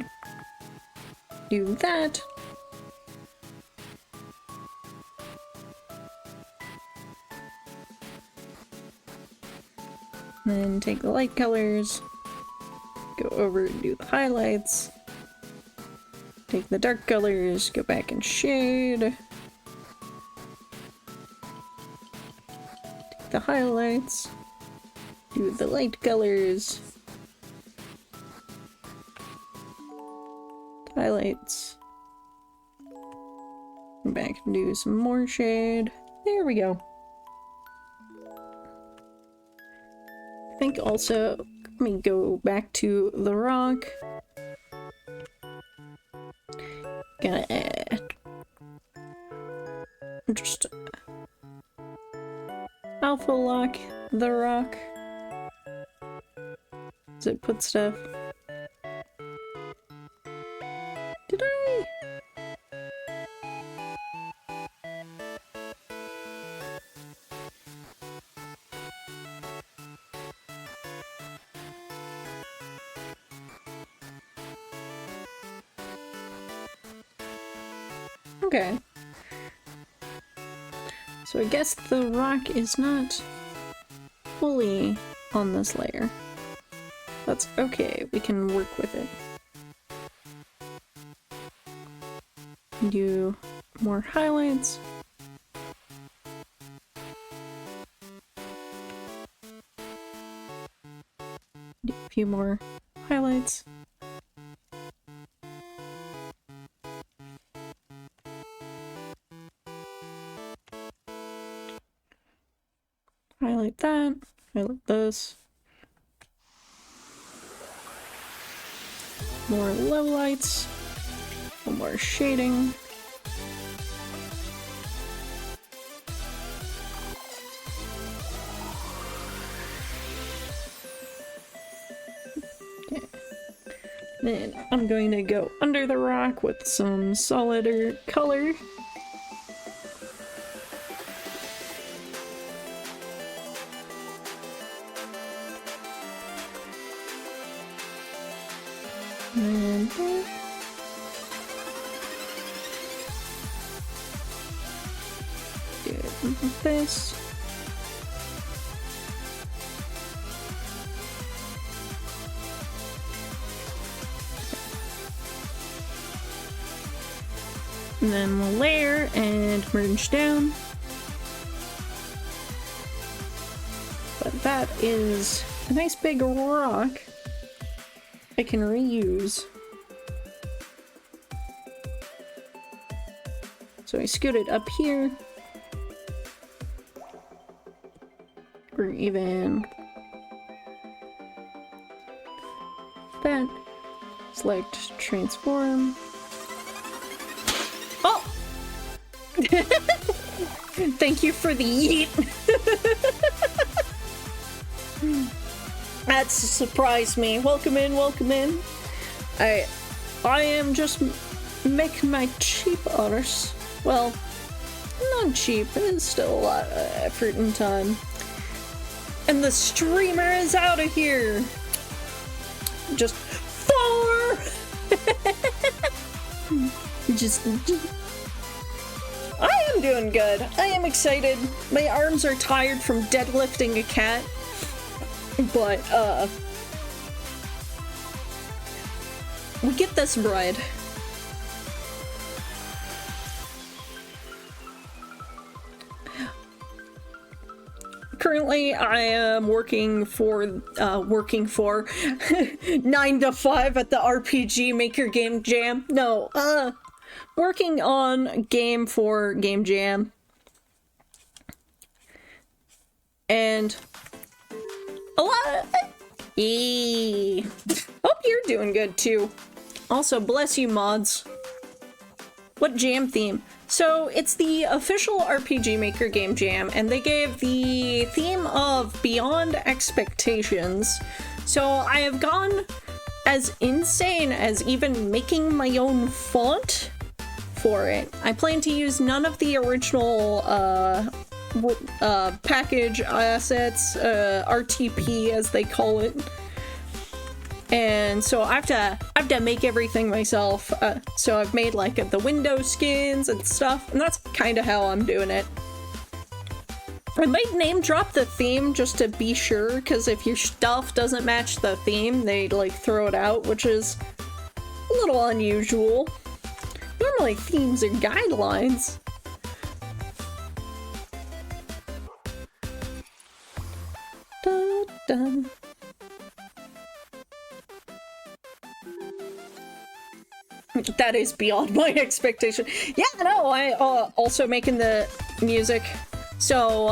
do that. Then take the light colors, go over and do the highlights. Take the dark colors, go back and shade. Take the highlights, do the light colors. Highlights. Go back and do some more shade. There we go. I think also, let me go back to the rock. Gonna add just alpha lock the rock. Does it put stuff? Did I? Okay. So I guess the rock is not fully on this layer. That's okay, we can work with it. Do more highlights. Do a few more highlights. Highlight that, highlight this. More lowlights, a little more shading. Okay. Then I'm going to go under the rock with some solider color. And do this. And then we'll layer and merge down. But that is a nice big rock I can reuse. So I scoot it up here. Or even that. Select transform. Oh! Thank you for the yeet. That surprised me. Welcome in, welcome in. I am just making my cheap honors. Well, not cheap, but it's still a lot of effort and time. And the streamer is out of here. Just 4. Just. I am doing good. I am excited. My arms are tired from deadlifting a cat. But, we get this bread. Currently, I am working for 9 to 5 at the RPG Maker Game Jam. No, working on a game for Game Jam. And a lot. Hope you're doing good too. Also, bless you, mods. What jam theme? So it's the official RPG Maker Game Jam, and they gave the theme of Beyond Expectations. So I have gone as insane as even making my own font for it. I plan to use none of the original package assets, RTP as they call it. And so I have to make everything myself. So I've made like the window skins and stuff, and that's kind of how I'm doing it. I might name drop the theme just to be sure, because if your stuff doesn't match the theme, they like throw it out, which is a little unusual. Normally themes are guidelines. Dun, dun. That is beyond my expectation. Yeah, no, I also making the music. So,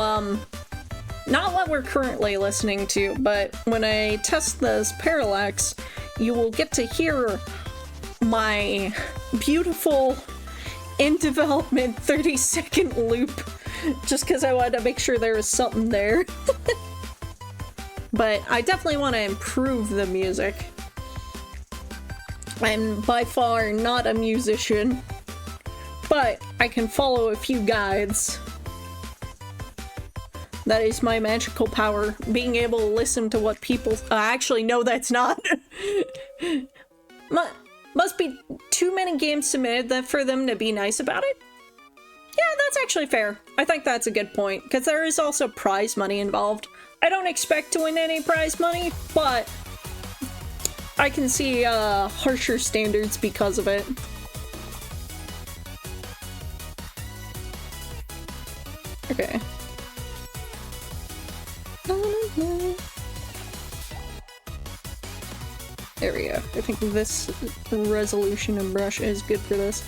not what we're currently listening to, but when I test this Parallax, you will get to hear my beautiful in development 30-second loop, just because I wanted to make sure there was something there. But I definitely want to improve the music. I'm by far not a musician, but I can follow a few guides. That is my magical power, being able to listen to what people... actually, no, that's not. Must be too many games submitted for them to be nice about it? Yeah, that's actually fair. I think that's a good point, because there is also prize money involved. I don't expect to win any prize money, but I can see harsher standards because of it. Okay. There we go. I think this resolution and brush is good for this.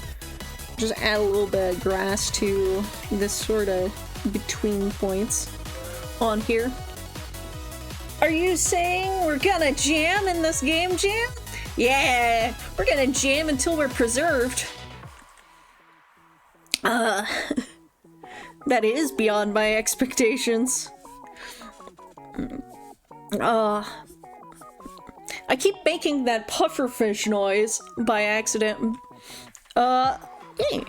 Just add a little bit of grass to this sort of between points on here. Are you saying we're gonna jam in this game jam? Yeah, we're gonna jam until we're preserved. That is beyond my expectations. I keep making that pufferfish noise by accident. Yay.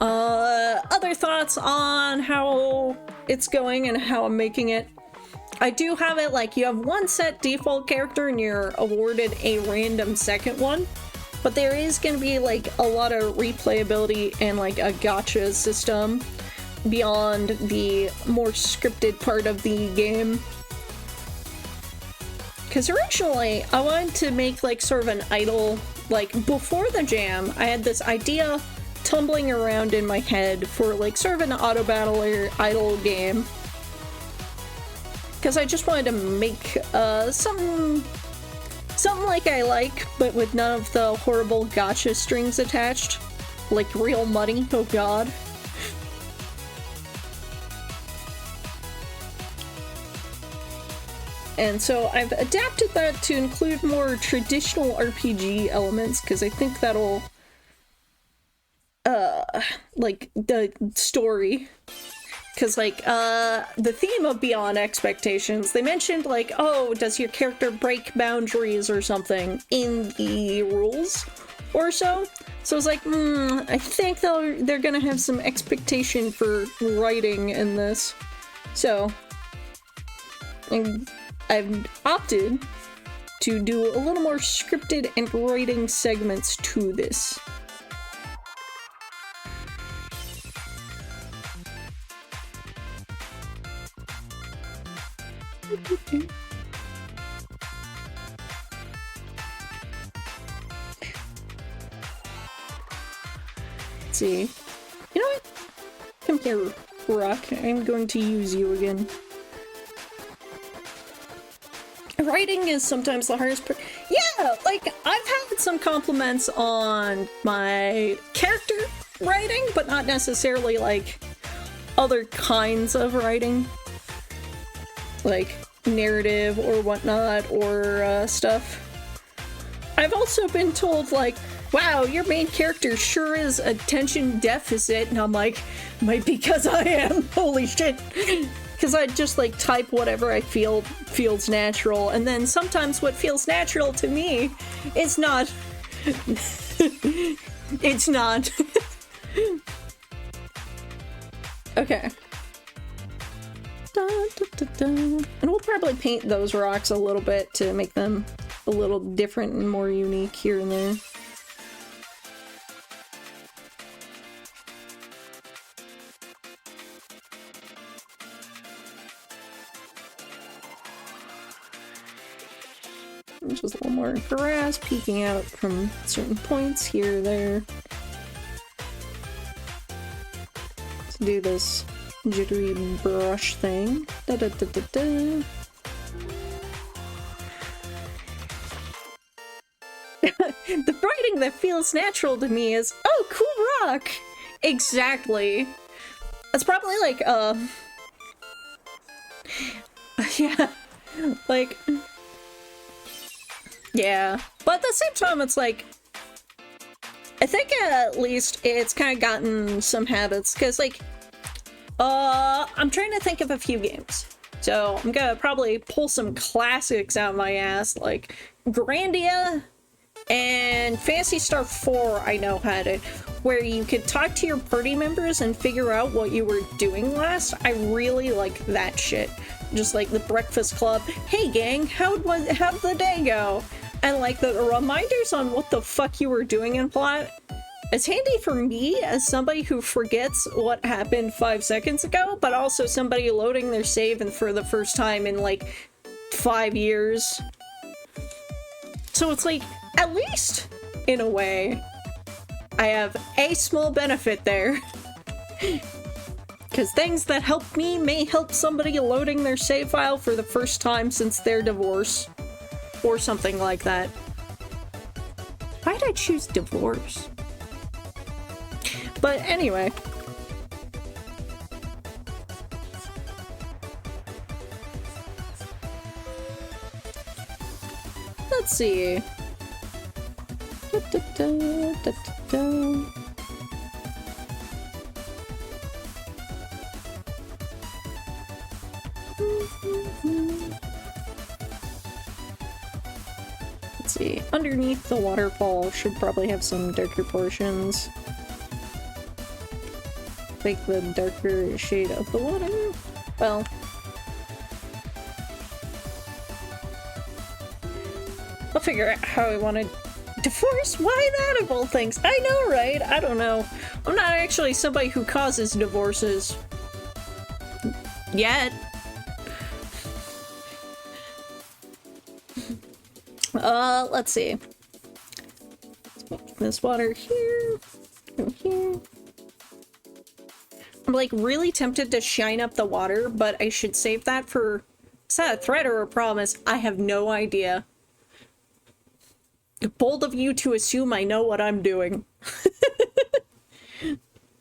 Other thoughts on how it's going and how I'm making it. I do have it like you have one set default character and you're awarded a random second one, but there is going to be like a lot of replayability and like a gacha system beyond the more scripted part of the game. Because originally I wanted to make like sort of an idle, like before the jam, I had this idea tumbling around in my head for like sort of an auto battler idle game. Because I just wanted to make something like I like, but with none of the horrible gacha strings attached. Like real money, oh god. And so I've adapted that to include more traditional RPG elements, because I think that'll like the story. Because, like, the theme of Beyond Expectations, they mentioned, like, oh, does your character break boundaries or something in the rules or so? So I was like, I think they're gonna have some expectation for writing in this. So, I've opted to do a little more scripted and writing segments to this. Let's see. You know what? Come here, Rock. I'm going to use you again. Writing is sometimes the hardest part. Yeah, like, I've had some compliments on my character writing, but not necessarily, like, other kinds of writing. Like, narrative or whatnot, or stuff. I've also been told, like, wow, your main character sure is attention deficit. And I'm like, might be because I am. Holy shit. Because I just like type whatever I feel feels natural. And then sometimes what feels natural to me is not. It's not. Okay. Dun, dun, dun, dun. And we'll probably paint those rocks a little bit to make them a little different and more unique here and there. Just a little more grass peeking out from certain points here or there. Let's do this jittery brush thing. Da da da da da. The writing that feels natural to me is, oh, cool rock! Exactly. It's probably like, yeah, like, yeah. But at the same time, it's like, I think at least it's kind of gotten some habits, because, like, I'm trying to think of a few games. So I'm gonna probably pull some classics out my ass, like Grandia and Phantasy Star 4 I know had it, where you could talk to your party members and figure out what you were doing last. I really like that shit. Just like the Breakfast Club. Hey gang, how'd the day go? And like the reminders on what the fuck you were doing in plot. It's handy for me as somebody who forgets what happened 5 seconds ago, but also somebody loading their save and for the first time in like 5 years. So it's like, at least in a way, I have a small benefit there. Because things that help me may help somebody loading their save file for the first time since their divorce. Or something like that. Why'd I choose divorce? But anyway. Let's see. Da, da, da, da, da. Let's see. Underneath the waterfall should probably have some darker portions. Like the darker shade of the water. Well, I'll figure out how I want to divorce. Why that of all things? I know, right? I don't know. I'm not actually somebody who causes divorces. Yet. Let's see. Let's make this water here. Go here. I'm like really tempted to shine up the water, but I should save that for... Is that a threat or a promise? I have no idea. Bold of you to assume I know what I'm doing.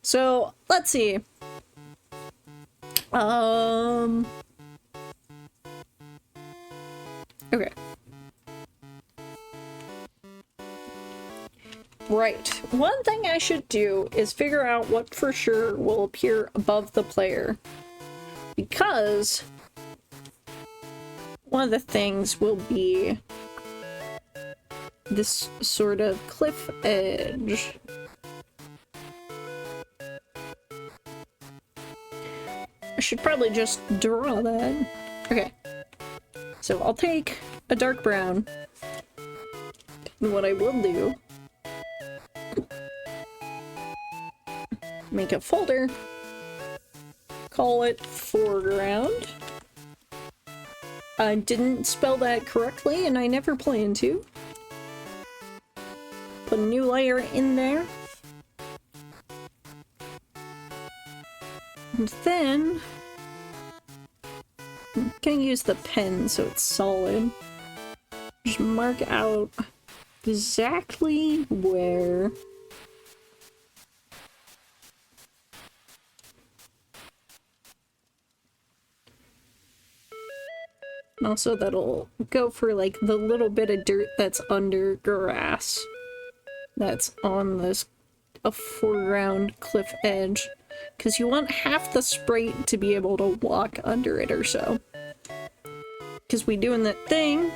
So, let's see. Okay. Right. One thing I should do is figure out what for sure will appear above the player. Because one of the things will be this sort of cliff edge. I should probably just draw that. Okay. So I'll take a dark brown. And what I will do, make a folder, call it foreground. I didn't spell that correctly and I never plan to. Put a new layer in there. And then I'm gonna use the pen so it's solid. Just mark out exactly where. And also that'll go for like the little bit of dirt that's under grass. that's on this a foreground cliff edge, because you want half the sprite to be able to walk under it or so. Because we doing that thing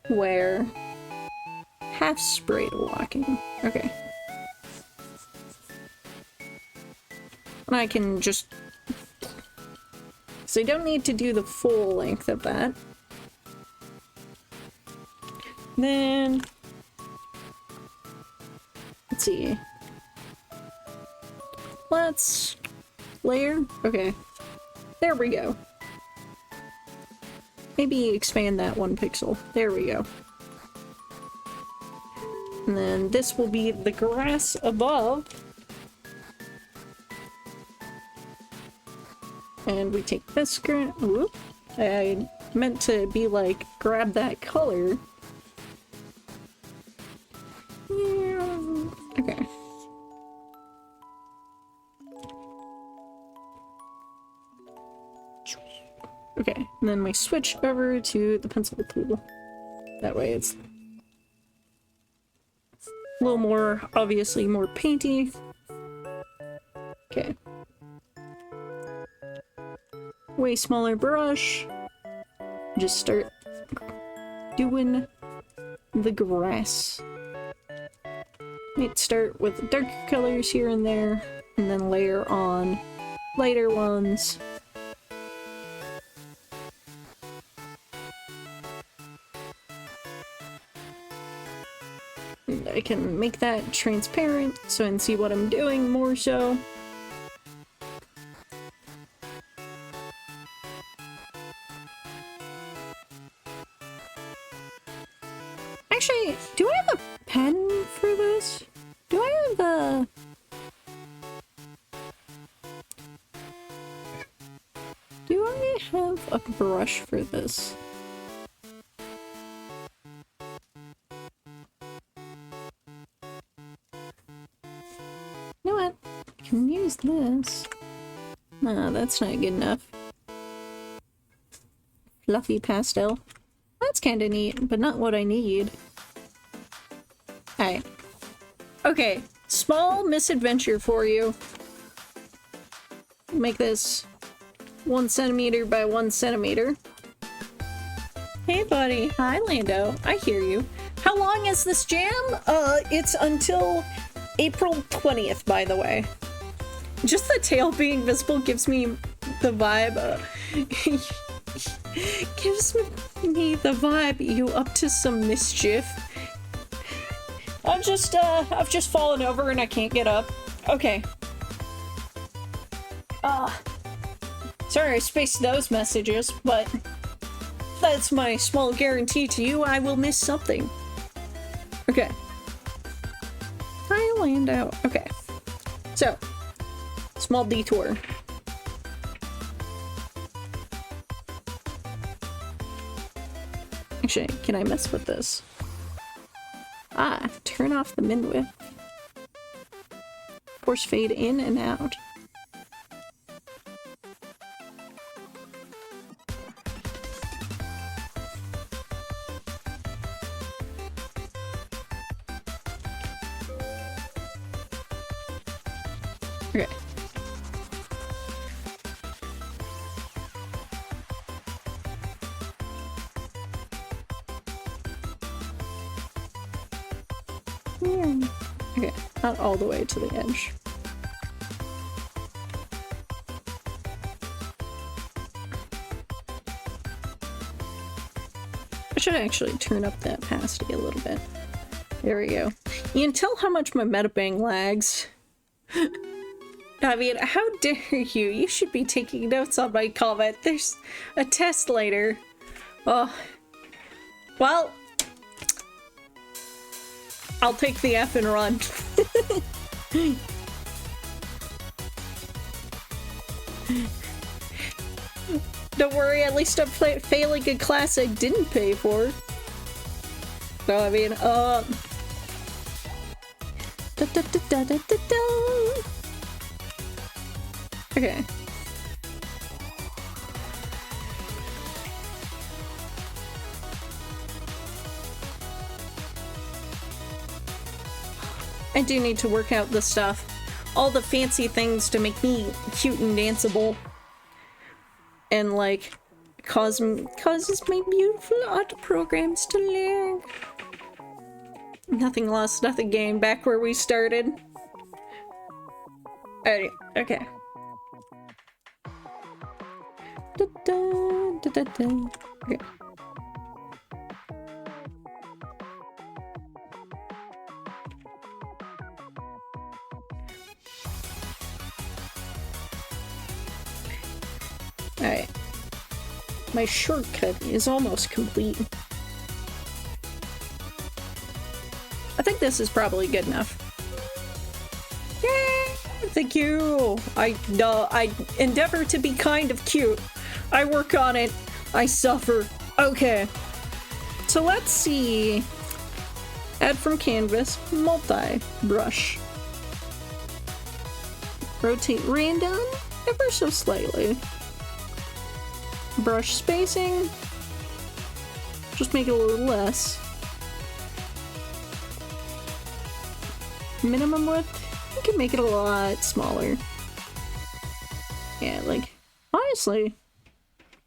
where half sprite walking. Okay. And I can just... So I don't need to do the full length of that. Then... Let's see. Let's... Layer? Okay. There we go. Maybe expand that 1 pixel. There we go. And then this will be the grass above. And we take this screen. Whoop. I meant to be like, grab that color. Yeah. Okay. Okay, and then we switch over to the pencil tool. That way it's a little more, obviously more painty. Okay. Way smaller brush. Just start doing the grass. Might start with dark colors here and there, and then layer on lighter ones. I can make that transparent so I can see what I'm doing more so. Actually, do I have a pen for this? Do I have a... Do I have a brush for this? You know what? I can use this. Nah, that's not good enough. Fluffy pastel. That's kinda neat, but not what I need. Alright. Okay, small misadventure for you. Make this 1 centimeter by 1 centimeter. Hey buddy, hi Lando, I hear you. How long is this jam? It's until April 20th, by the way. Just the tail being visible gives me the vibe, gives me the vibe you up to some mischief. I've just fallen over and I can't get up. Okay. Sorry I spaced those messages, but that's my small guarantee to you, I will miss something. Okay. I land out. Okay. So, small detour. Actually, can I mess with this? Ah, turn off the min width. Force fade in and out. Okay. Okay, not all the way to the edge. I should actually turn up that opacity a little bit. There we go. You can tell how much my metabang lags. I mean, how dare you? You should be taking notes on my comment. There's a test later. Oh. Well, I'll take the F and run. Don't worry, at least I'm failing a class I didn't pay for. So, I mean, da, da, da, da, da, da, da. Okay. I do need to work out the stuff. All the fancy things to make me cute and danceable. And, like, causes my beautiful art programs to lag. Nothing lost, nothing gained. Back where we started. Alright, okay. Okay. Alright. My shortcut is almost complete. I think this is probably good enough. Yay! Thank you! I endeavor to be kind of cute. I work on it. I suffer. Okay. So let's see. Add from canvas, multi-brush. Rotate random, ever so slightly. Brush spacing. Just make it a little less. Minimum width, you can make it a lot smaller. Yeah, like, honestly,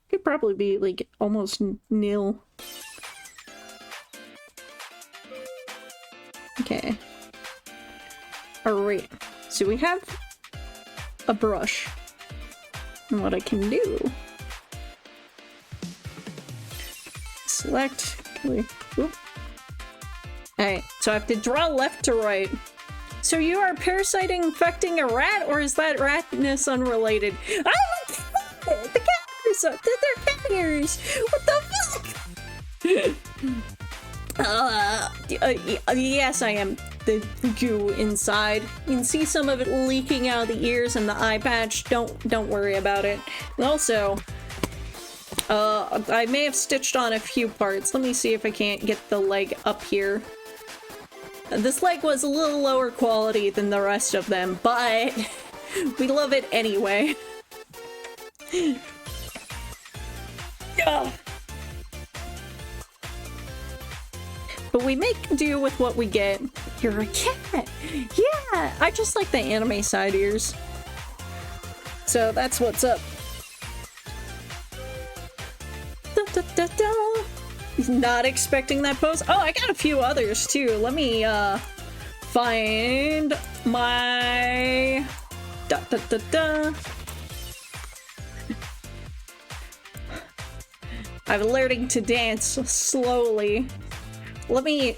could probably be like almost nil. Okay. Alright, so we have a brush. And what I can do, select, alright, so I have to draw left to right. So you are parasiting, infecting a rat, or is that ratness unrelated? I don't know! The cat they're carriers! What the fuck? Yes, I am the goo inside. You can see some of it leaking out of the ears and the eye patch. Don't worry about it. And also, I may have stitched on a few parts. Let me see if I can't get the leg up here. This leg was a little lower quality than the rest of them, but we love it anyway. Yeah. But we make do with what we get. You're a cat! Yeah! I just like the anime side ears. So that's what's up. Da, da, da, da. Not expecting that pose. Oh, I got a few others too. Let me find my I'm learning to dance slowly. Let me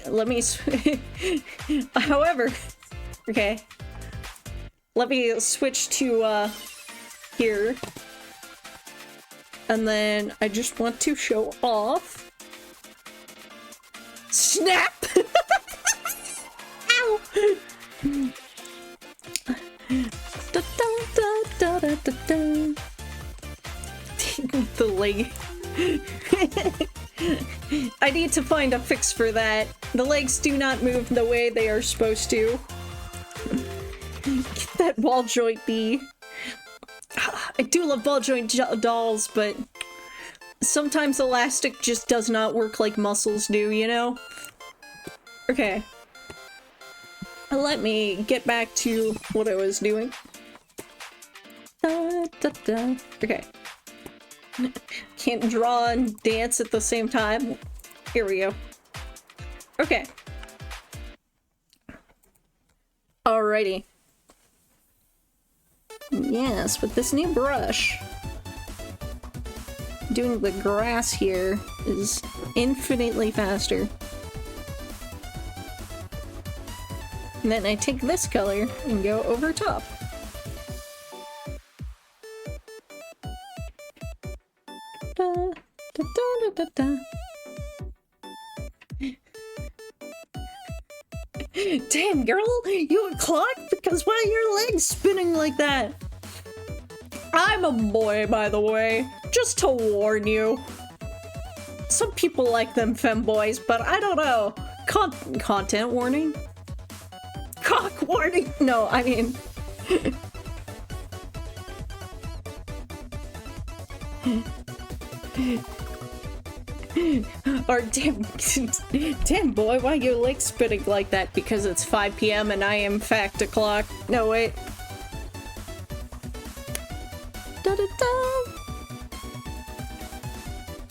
however, okay. Let me switch to here. And then I just want to show off. Snap! Ow! The leg. I need to find a fix for that. The legs do not move the way they are supposed to. Get that ball joint be. I do love ball joint dolls, but sometimes elastic just does not work like muscles do, you know? Okay. Let me get back to what I was doing. Okay. Can't draw and dance at the same time. Here we go. Okay. Alrighty. Yes, with this new brush, doing the grass here is infinitely faster. And then I take this color and go over top. Da, da, da, da, da. Damn, girl, you a clock? Because why are your legs spinning like that? I'm a boy, by the way, just to warn you. Some people like them femboys, but I don't know. Content warning? Cock warning? No, I mean... Or damn, damn boy, why are your legs spinning like that? Because it's 5 p.m. and I am fact o'clock. No, wait. Da da da.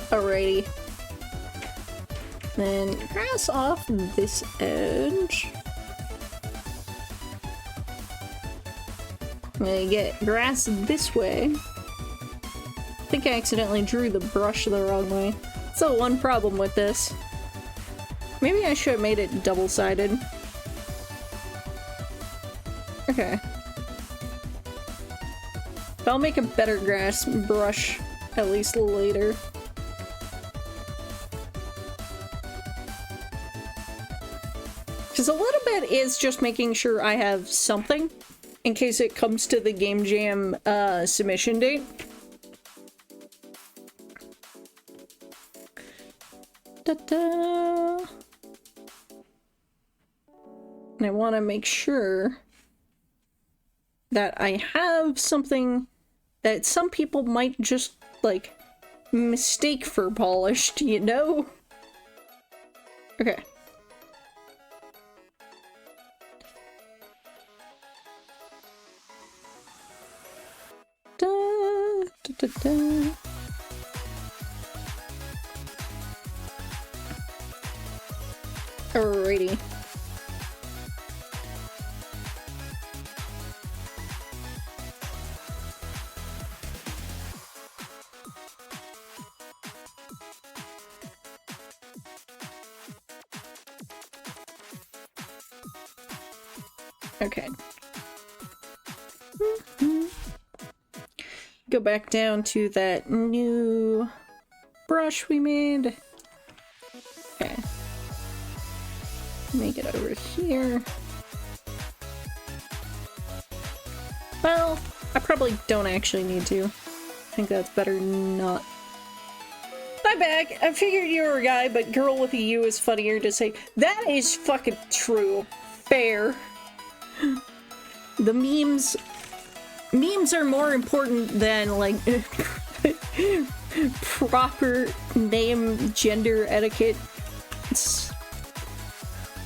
Alrighty. Then grass off this edge. I'm gonna get grass this way. I think I accidentally drew the brush the wrong way. So one problem with this. Maybe I should have made it double-sided. Okay. But I'll make a better grass brush at least later. Because a little bit is just making sure I have something in case it comes to the Game Jam submission date. Da-da. And I want to make sure that I have something that some people might just, like, mistake for polished, you know? Okay. Da, da, da, da. Alrighty. Okay. Go back down to that new brush we made. Okay. Make it over here. Well, I probably don't actually need to. I think that's better not. My bag. I figured you were a guy, but girl with a U is funnier to say. That is fucking true. Fair. The memes are more important than, like, proper name, gender, etiquette,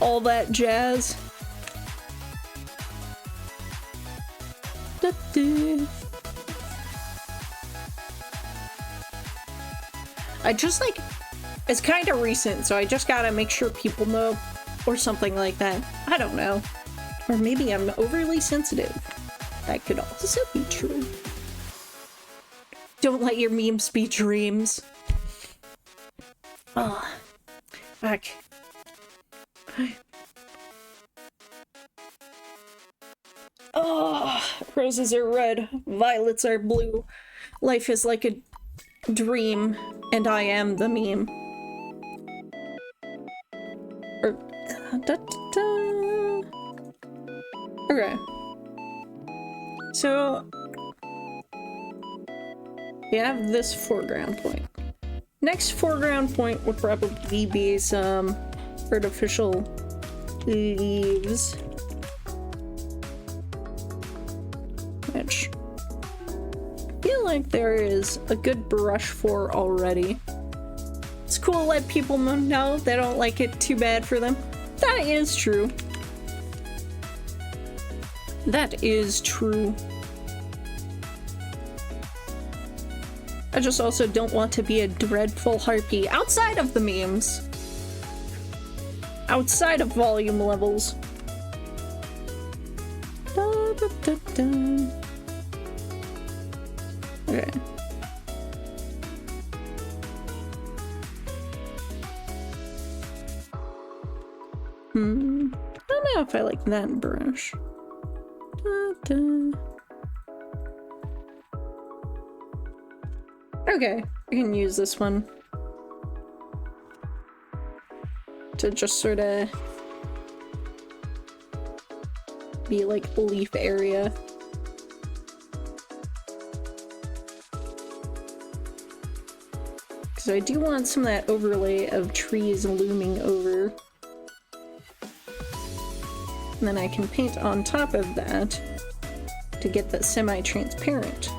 all that jazz. Da-da. I just, like, it's kind of recent, so I just gotta make sure people know, or something like that. I don't know. Or maybe I'm overly sensitive. That could also be true. Don't let your memes be dreams. Oh, fuck. Oh, roses are red, violets are blue. Life is like a dream, and I am the meme. Okay. So, we have this foreground point. Next foreground point would probably be some artificial leaves. Which I feel like there is a good brush for already. It's cool to let people know they don't like it too bad for them. That is true. That is true. I just also don't want to be a dreadful harpy outside of the memes. Outside of volume levels. Da, da, da, da. Okay. I don't know if I like that brush. Da, da. Okay, I can use this one to just sort of be like the leaf area. Because I do want some of that overlay of trees looming over. And then I can paint on top of that to get the semi-transparent.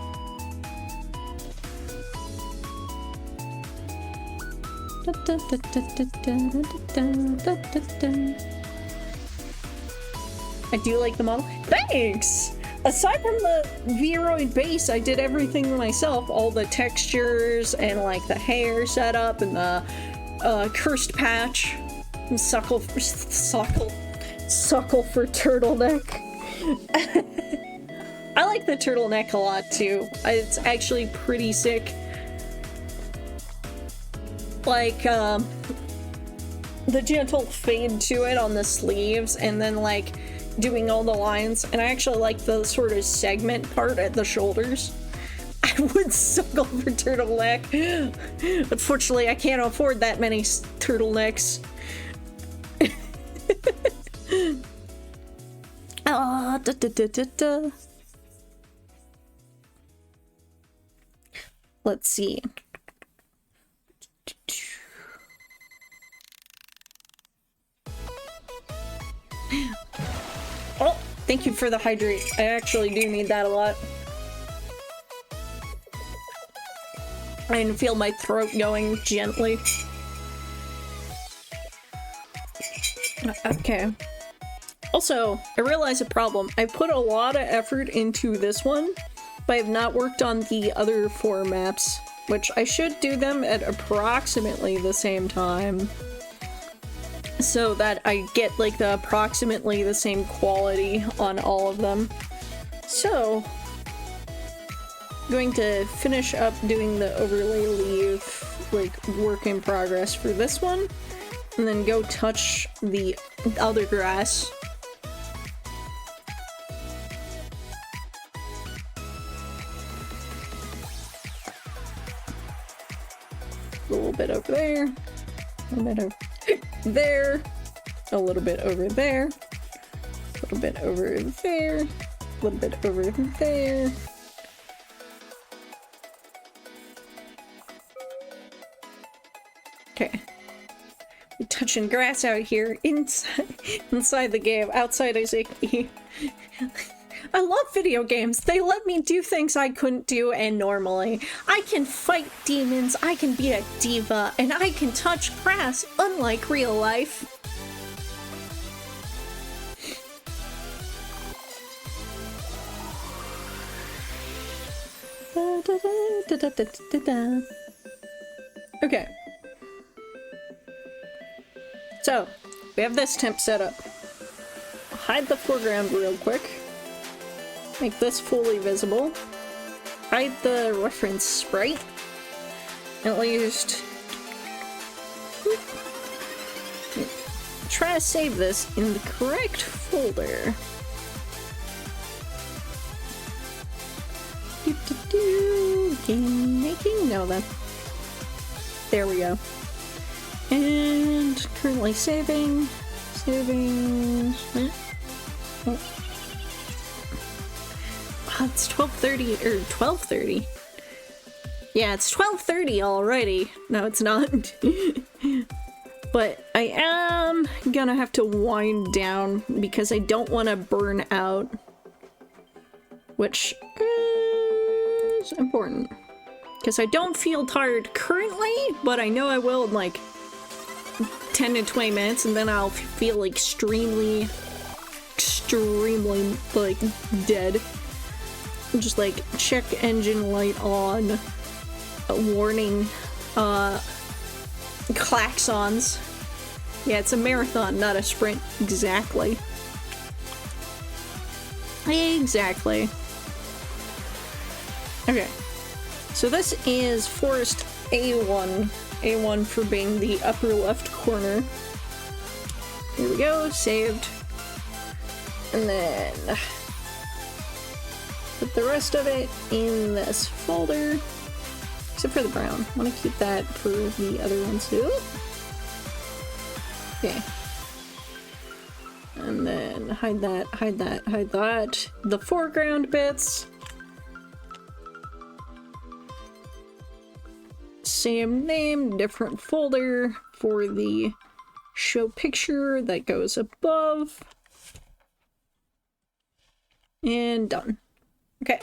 I do like the model. Thanks! Aside from the Vroid base, I did everything myself. All the textures and like the hair setup and the cursed patch. And suckle for turtleneck. I like the turtleneck a lot too. It's actually pretty sick. Like, the gentle fade to it on the sleeves and then like doing all the lines. And I actually like the sort of segment part at the shoulders. I would suckle for turtleneck. Unfortunately, I can't afford that many turtlenecks. Let's see. Oh, thank you for the hydrate. I actually do need that a lot. I can feel my throat going gently. Okay. Also, I realize a problem. I put a lot of effort into this one, but I have not worked on the other 4 maps, which I should do them at approximately the same time, so that I get like the approximately the same quality on all of them. So, I'm going to finish up doing the overlay leave, like, work in progress for this one, and then go touch the other grass. A little bit over there, a little bit over there, a little bit over there, a little bit over there, a little bit over there. Okay. We're touching grass out here inside the game. Outside I say I love video games. They let me do things I couldn't do and normally. I can fight demons, I can be a diva, and I can touch grass, unlike real life. Okay. So, we have this temp set up. Hide the foreground real quick. Make this fully visible. Hide the reference sprite. At least. Try to save this in the correct folder. Game making? No, then. There we go. And currently saving. Saving. Oh. It's 12:30 or 12:30. Yeah, it's 12:30 already. No, it's not. But I am gonna have to wind down because I don't want to burn out, which is important. Because I don't feel tired currently, but I know I will in like 10 to 20 minutes, and then I'll feel extremely like dead. Just like check engine light on, warning, klaxons. Yeah, it's a marathon, not a sprint. Exactly. Exactly. Okay. So this is Forest A1. A1 for being the upper left corner. Here we go, saved. And then put the rest of it in this folder. Except for the brown. I want to keep that for the other ones too. Okay. And then hide that, hide that, hide that. The foreground bits. Same name, different folder for the show picture that goes above. And done. Okay.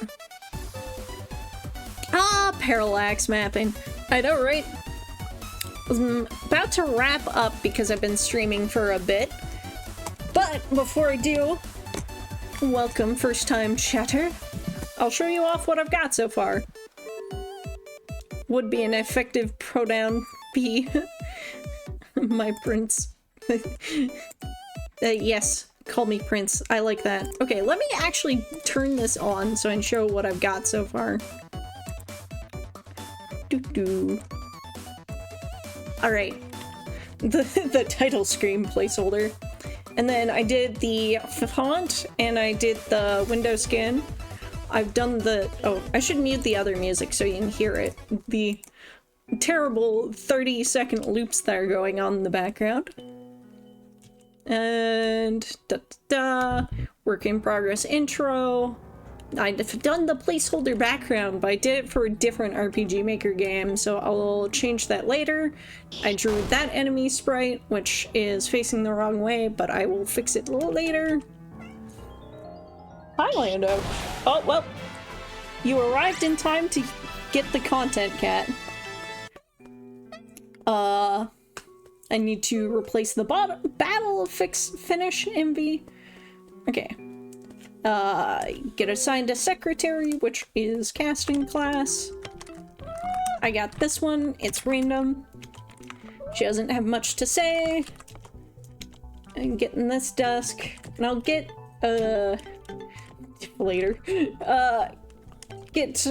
Ah, parallax mapping. I know, right? I'm about to wrap up because I've been streaming for a bit. But before I do, welcome first time chatter. I'll show you off what I've got so far. Would be an effective pronoun be my prince. Yes, call me prince. I like that. Okay, let me actually turn this on so I can show what I've got so far. Doo-doo. Alright. The title screen placeholder. And then I did the font and I did the window skin. I've done the... Oh, I should mute the other music so you can hear it. The terrible 30-second loops that are going on in the background. And... da-da-da. Work in progress intro. I've done the placeholder background, but I did it for a different RPG Maker game, so I'll change that later. I drew that enemy sprite, which is facing the wrong way, but I will fix it a little later. Hi, Lando. Oh, well. You arrived in time to get the content, cat. I need to replace the battle finish MV. Okay. Get assigned a secretary, which is casting class. I got this one. It's random. She doesn't have much to say. I'm getting this desk. And I'll get, later. Get,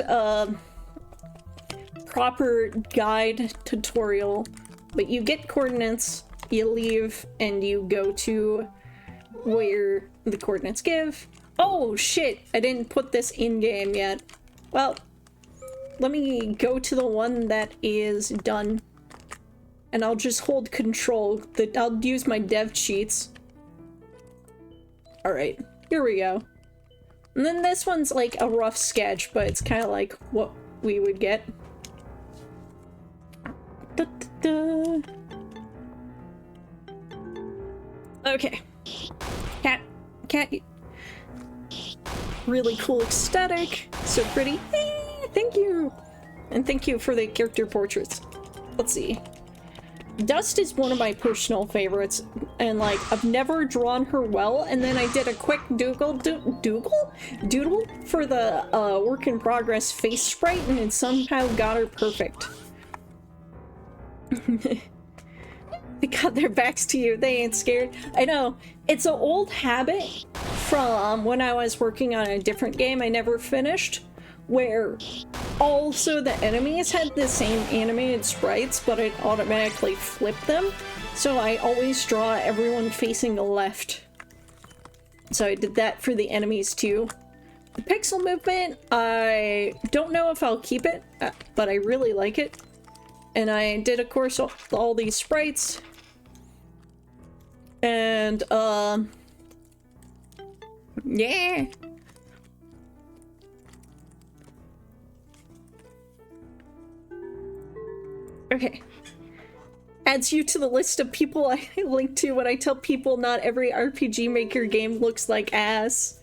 proper guide tutorial. But you get coordinates, you leave, and you go to where the coordinates give. Oh shit, I didn't put this in-game yet. Well, let me go to the one that is done. And I'll just hold control. I'll use my dev cheats. Alright, here we go. And then this one's like a rough sketch, but it's kind of like what we would get. Da, da, da. Okay. Cat. Really cool aesthetic. So pretty. Thank you. And thank you for the character portraits. Let's see. Dust is one of my personal favorites. And like, I've never drawn her well. And then I did a quick doodle for the work in progress face sprite. And it somehow got her perfect. They got their backs to you. They ain't scared. I know. It's an old habit from when I was working on a different game I never finished, where also the enemies had the same animated sprites, but it automatically flipped them. So I always draw everyone facing the left. So I did that for the enemies too. The pixel movement, I don't know if I'll keep it, but I really like it. And I did, of course, all these sprites. And, yeah. Okay. Adds you to the list of people I link to when I tell people not every RPG Maker game looks like ass.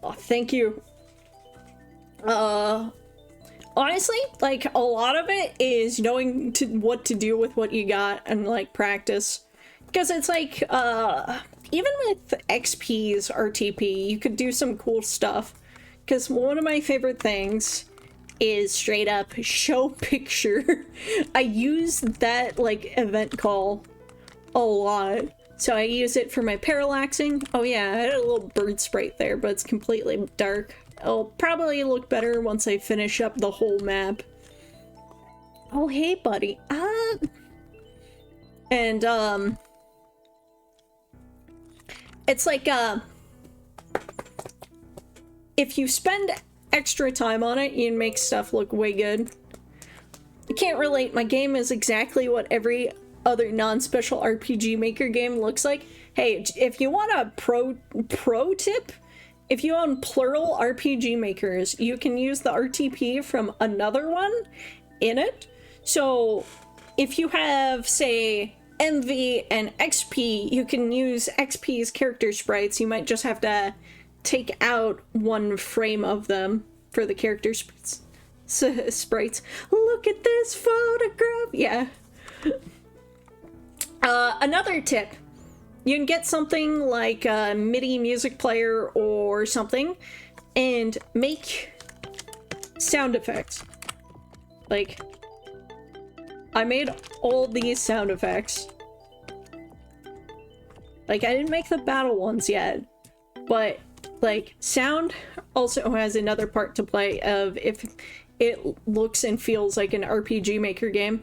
Oh, thank you. Honestly, like, a lot of it is knowing what to do with what you got and, like, practice. Because it's like, even with XP's RTP, you could do some cool stuff. Because one of my favorite things is straight up show picture. I use that, like, event call a lot. So I use it for my parallaxing. Oh yeah, I had a little bird sprite there, but it's completely dark. It'll probably look better once I finish up the whole map. Oh, hey, buddy. And, it's like, if you spend extra time on it, you can make stuff look way good. I can't relate. My game is exactly what every other non-special RPG Maker game looks like. Hey, if you want a pro tip, if you own plural RPG Makers, you can use the RTP from another one in it. So if you have, say, MV and XP, you can use XP's character sprites. You might just have to take out one frame of them for the character sprites. Look at this photograph! Yeah. Another tip. You can get something like a MIDI music player or something and make sound effects. Like, I made all these sound effects. Like, I didn't make the battle ones yet, but, like, sound also has another part to play of if it looks and feels like an RPG Maker game.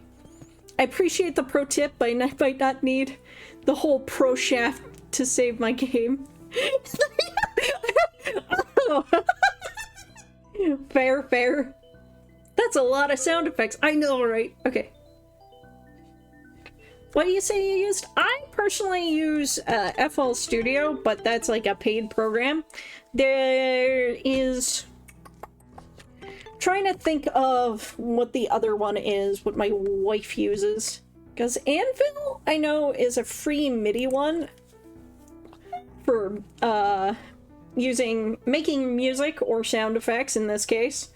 I appreciate the pro tip, but I might not need the whole pro shaft to save my game. Oh. Fair, fair. That's a lot of sound effects. I know, right? Okay. What do you say you used? I personally use FL Studio, but that's like a paid program. There is... Trying to think of what the other one is, what my wife uses. Because Anvil, I know, is a free MIDI one for making music or sound effects in this case.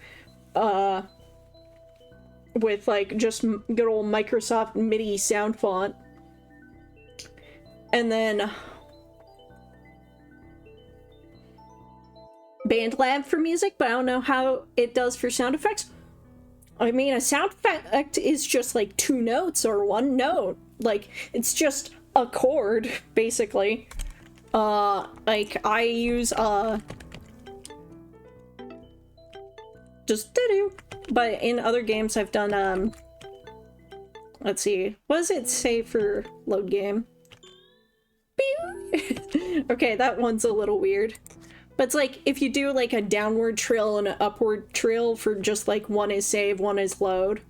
With like just good old Microsoft MIDI sound font. And then BandLab for music, but I don't know how it does for sound effects. I mean, a sound effect is just like 2 notes or 1 note. Like, it's just a chord, basically. Like, I use, just doo-doo. But in other games I've done, let's see, what does it say for load game? Okay, that one's a little weird. But it's like, if you do like a downward trill and an upward trill for just like one is save, one is load.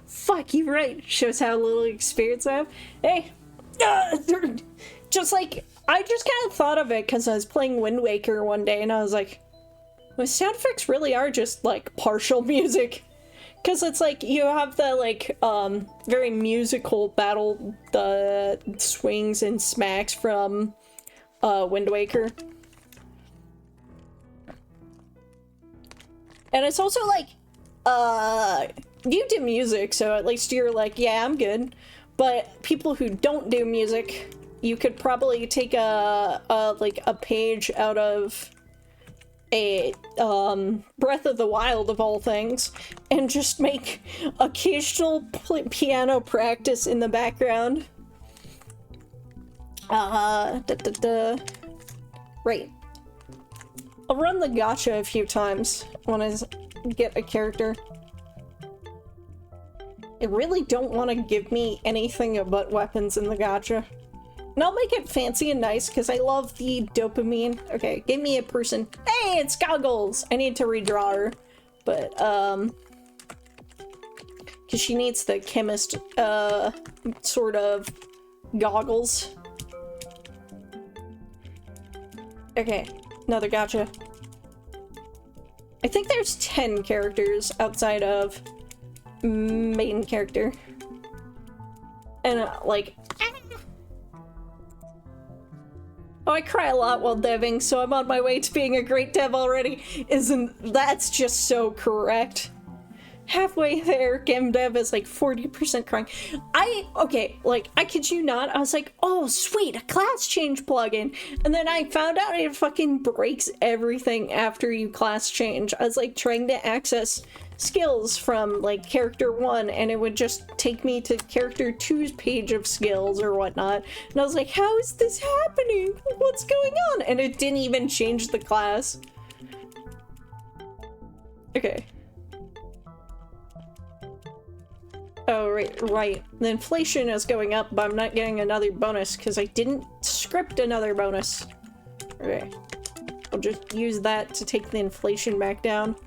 Fuck, you're right. Shows how little experience I have. Hey! Just like, I just kind of thought of it because I was playing Wind Waker one day and I was like, well, sound effects really are just like partial music. Because it's like, you have the like, very musical battle, the swings and smacks from, Wind Waker. And it's also like, you do music, so at least you're like, yeah, I'm good. But people who don't do music, you could probably take like a page out of a, Breath of the Wild of all things, and just make occasional piano practice in the background. Right. I'll run the gacha a few times when I get a character. They really don't want to give me anything but weapons in the gacha. And I'll make it fancy and nice because I love the dopamine. Okay, give me a person. Hey, it's Goggles! I need to redraw her. But, because she needs the chemist, sort of goggles. Okay, another gacha. I think there's 10 characters outside of main character. And, like... Oh, I cry a lot while deving, so I'm on my way to being a great dev already. That's just so correct. Halfway there, game dev is like 40% crying. Okay, like, I kid you not, I was like, oh, sweet, a class change plugin. And then I found out it fucking breaks everything after you class change. I was like trying to access skills from like character 1 and it would just take me to character 2's page of skills or whatnot. And I was like, how is this happening? What's going on? And it didn't even change the class. Okay. Oh, right. The inflation is going up, but I'm not getting another bonus because I didn't script another bonus. Okay. I'll just use that to take the inflation back down.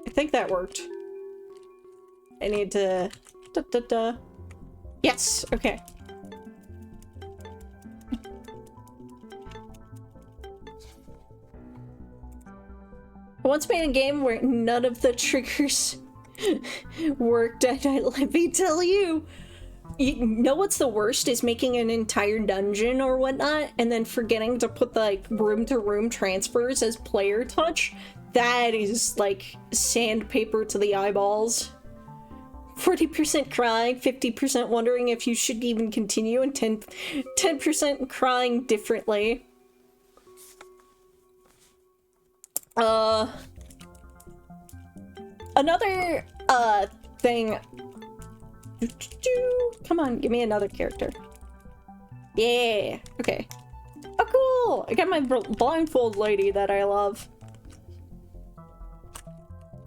I think that worked. I need to... Yes! Okay. I once made a game where none of the triggers worked, and let me tell you, you know what's the worst is making an entire dungeon or whatnot, and then forgetting to put the like room-to-room transfers as player touch. That is like sandpaper to the eyeballs. 40% crying, 50% wondering if you should even continue, and 10% crying differently. Another, thing. Come on, give me another character. Yeah, okay. Oh, cool! I got my blindfold lady that I love.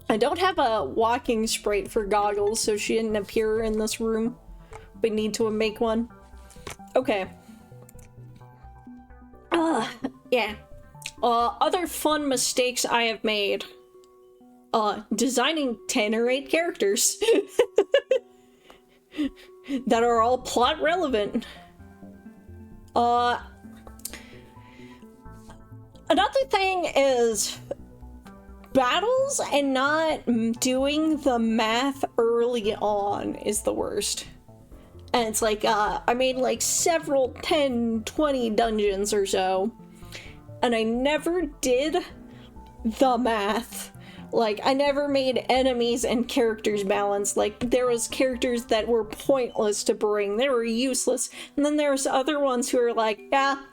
I don't have a walking sprite for goggles, so she didn't appear in this room. We need to make one. Okay. Yeah. Other fun mistakes I have made. Designing 10 or 8 characters. That are all plot relevant. Another thing is battles and not doing the math early on is the worst. And it's like, I made like several 10, 20 dungeons or so, and I never did the math. Like, I never made enemies and characters balanced. Like, there was characters that were pointless to bring. They were useless. And then there's other ones who are like, yeah,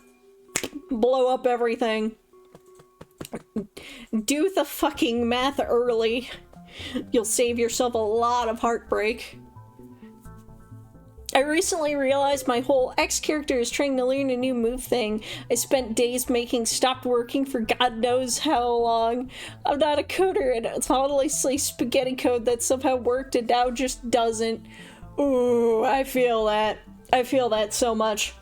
blow up everything. Do the fucking math early. You'll save yourself a lot of heartbreak. I recently realized my whole X character is trying to learn a new move thing I spent days making stopped working for God knows how long. I'm not a coder, and it's honestly spaghetti code that somehow worked and now just doesn't. Ooh, I feel that. I feel that so much.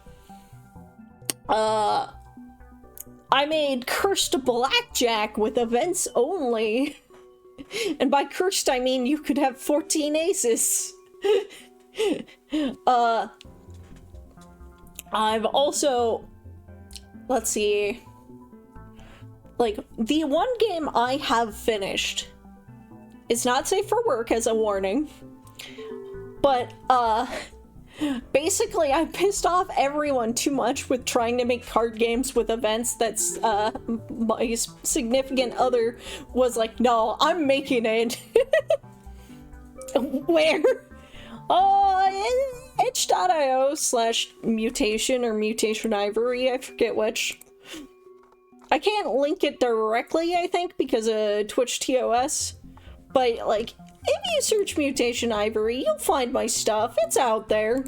I made Cursed Blackjack with events only. And by cursed, I mean you could have 14 aces. I've also, let's see, like, the one game I have finished is not safe for work, as a warning, but, basically I pissed off everyone too much with trying to make card games with events that's, my significant other was like, no, I'm making it. Where? itch.io/mutation or mutation ivory, I forget which. I can't link it directly, I think, because of Twitch TOS, but, like, if you search mutation ivory, you'll find my stuff. It's out there.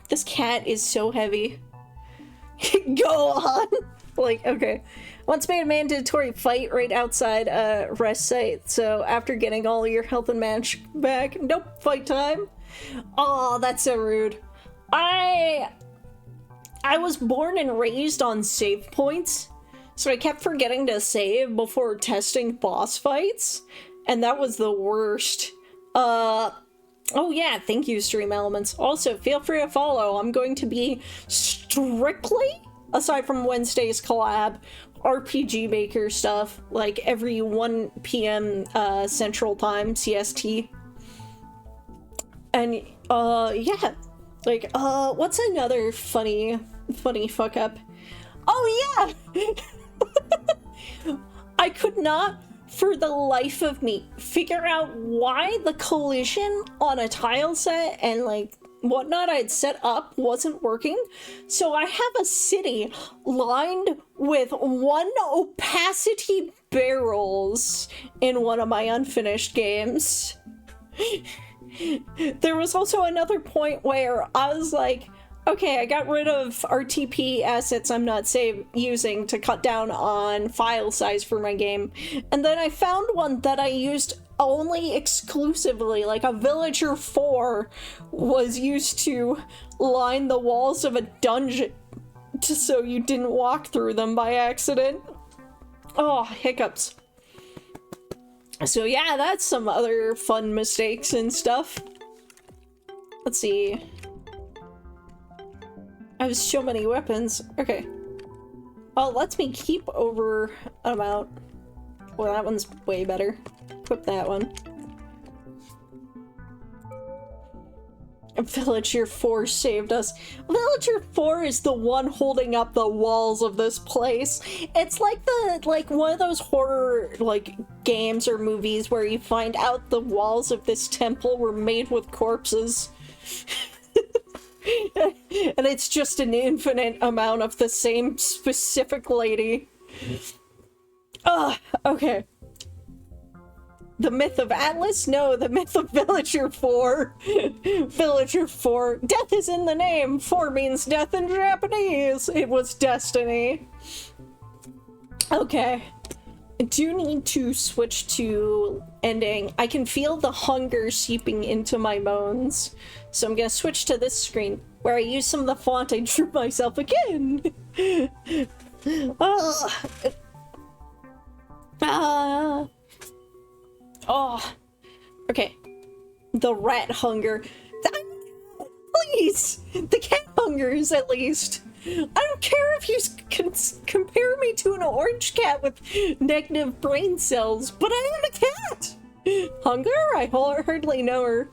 This cat is so heavy. Go on! Like, okay. Once made a mandatory fight right outside a rest site, so after getting all your health and match back, nope, fight time. Oh, that's so rude. I was born and raised on save points, so I kept forgetting to save before testing boss fights, and that was the worst. Oh yeah, thank you, Stream Elements. Also, feel free to follow. I'm going to be strictly, aside from Wednesday's collab, RPG Maker stuff, like every 1 p.m. Central Time, CST. And, yeah. Like, what's another funny fuck up? Oh, yeah! I could not, for the life of me, figure out why the collision on a tile set and, like, whatnot I'd set up wasn't working. So I have a city lined with 1 opacity barrels in one of my unfinished games. There was also another point where I was like, okay, I got rid of RTP assets I'm not using to cut down on file size for my game. And then I found one that I used only exclusively, like a Villager 4 was used to line the walls of a dungeon just so you didn't walk through them by accident. Oh, hiccups. So yeah, that's some other fun mistakes and stuff. Let's see. I have so many weapons. Okay. Well, it lets me keep over amount. Well, that one's way better. Equip that one. Villager 4 saved us. Villager 4 is the one holding up the walls of this place. It's like one of those horror games or movies where you find out the walls of this temple were made with corpses. And it's just an infinite amount of the same specific lady. Okay. The myth of Atlas? No, the myth of Villager 4. Villager 4. Death is in the name. 4 means death in Japanese. It was destiny. Okay. I do need to switch to ending. I can feel the hunger seeping into my bones. So I'm gonna switch to this screen, where I use some of the font I drew myself again. Okay. The rat hunger. Please! The cat hungers, at least. I don't care if you compare me to an orange cat with negative brain cells, but I am a cat! Hunger? I hardly know her.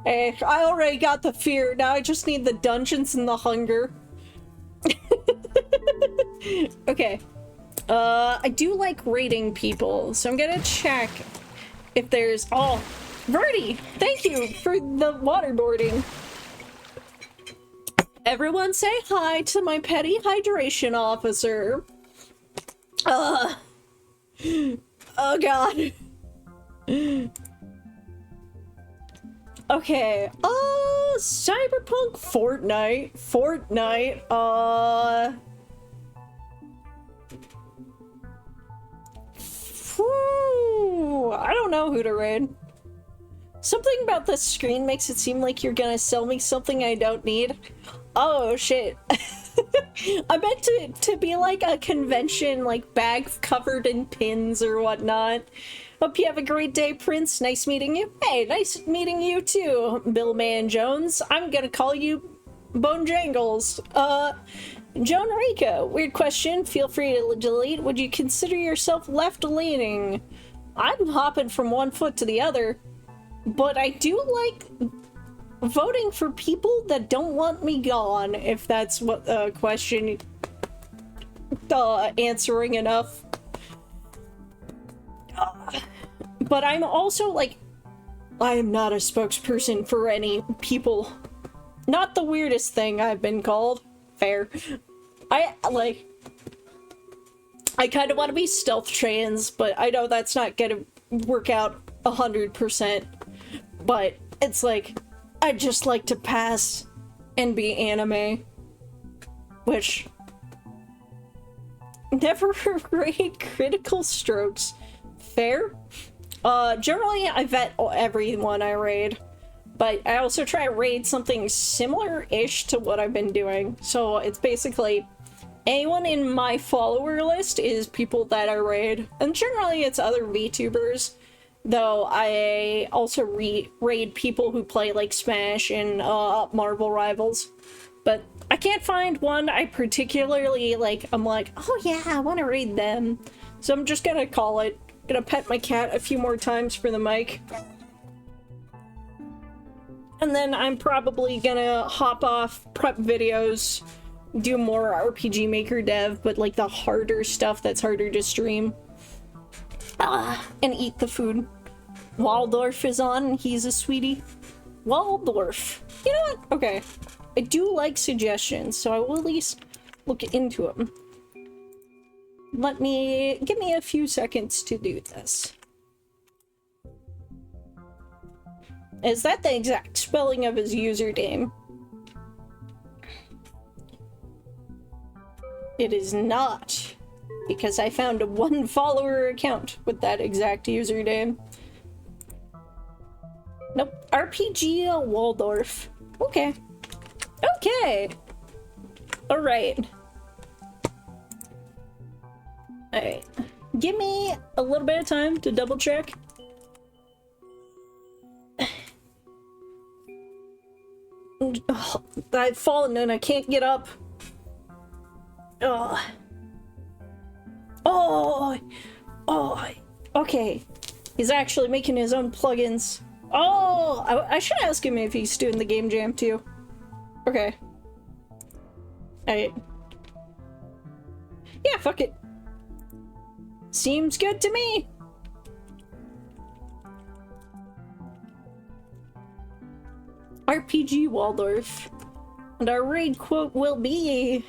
Hey, I already got the fear, now I just need the dungeons and the hunger. Okay. I do like raiding people, so I'm gonna check if there's... Oh, Verdi! Thank you for the waterboarding. Everyone say hi to my petty hydration officer. Oh god. Okay, Cyberpunk Fortnite, I don't know who to raid. Something about this screen makes it seem like you're gonna sell me something I don't need. Oh shit. I meant to be like a convention, like bag covered in pins or whatnot. Hope you have a great day, Prince. Nice meeting you. Hey, nice meeting you too, Bill Man Jones. I'm gonna call you Bone Jangles. Joan Rico, weird question. Feel free to delete. Would you consider yourself left-leaning? I'm hopping from one foot to the other, but I do like voting for people that don't want me gone, if that's what the question answering enough. But I'm also like, I am not a spokesperson for any people. Not the weirdest thing I've been called. Fair. I kind of want to be stealth trans, but I know that's not gonna work out 100%. But it's like, I'd just like to pass and be anime. Which... Never rate critical strokes. Fair? Generally I vet everyone I raid. But I also try to raid something similar-ish to what I've been doing. So it's basically anyone in my follower list is people that I raid. And generally it's other VTubers. Though I also raid people who play like Smash and Marvel Rivals. But I can't find one I particularly like. I'm like, oh yeah, I want to raid them. So I'm just gonna call it. Gonna pet my cat a few more times for the mic. And then I'm probably gonna hop off, prep videos, do more RPG Maker dev, but like the harder stuff that's harder to stream. And eat the food. Waldorf is on, and he's a sweetie. Waldorf. You know what? Okay. I do like suggestions, so I will at least look into them. Give me a few seconds to do this. Is that the exact spelling of his username? It is not, because I found a one follower account with that exact username. Nope. RPG Waldorf. Okay. Okay. Alright. Alright. Give me a little bit of time to double check. Oh, I've fallen and I can't get up. Oh. Oh. Oh. Okay. He's actually making his own plugins. Oh, I should ask him if he's doing the game jam too. Okay. Alright. Yeah, fuck it. Seems good to me. RPG Waldorf. And our raid quote will be...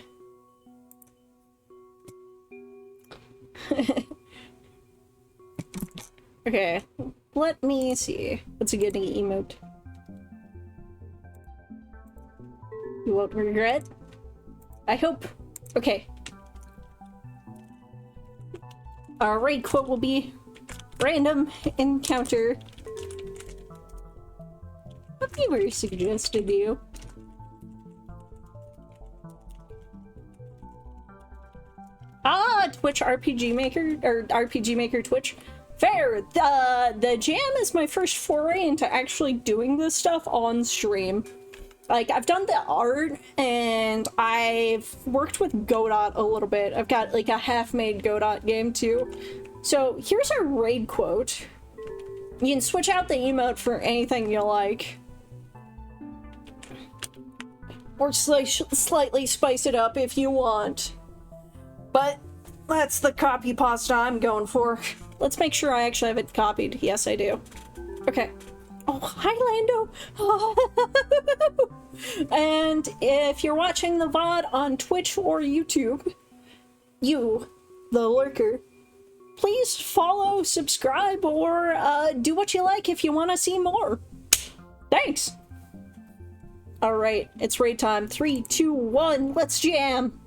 Okay, let me see. What's a good emote? You won't regret? I hope. Okay. Our raid quote will be random encounter. A viewer suggested you. Ah, Twitch RPG Maker, or RPG Maker Twitch. Fair! The jam is my first foray into actually doing this stuff on stream. Like, I've done the art, and I've worked with Godot a little bit. I've got, like, a half-made Godot game, too. So, here's our raid quote. You can switch out the emote for anything you like. Or slightly spice it up if you want. But that's the copy pasta I'm going for. Let's make sure I actually have it copied. Yes, I do. Okay. Oh, hi, Lando! And if you're watching the VOD on Twitch or YouTube, you, the lurker, please follow, subscribe, or do what you like if you want to see more. Thanks! Alright, it's raid time. 3, 2, 1, let's jam!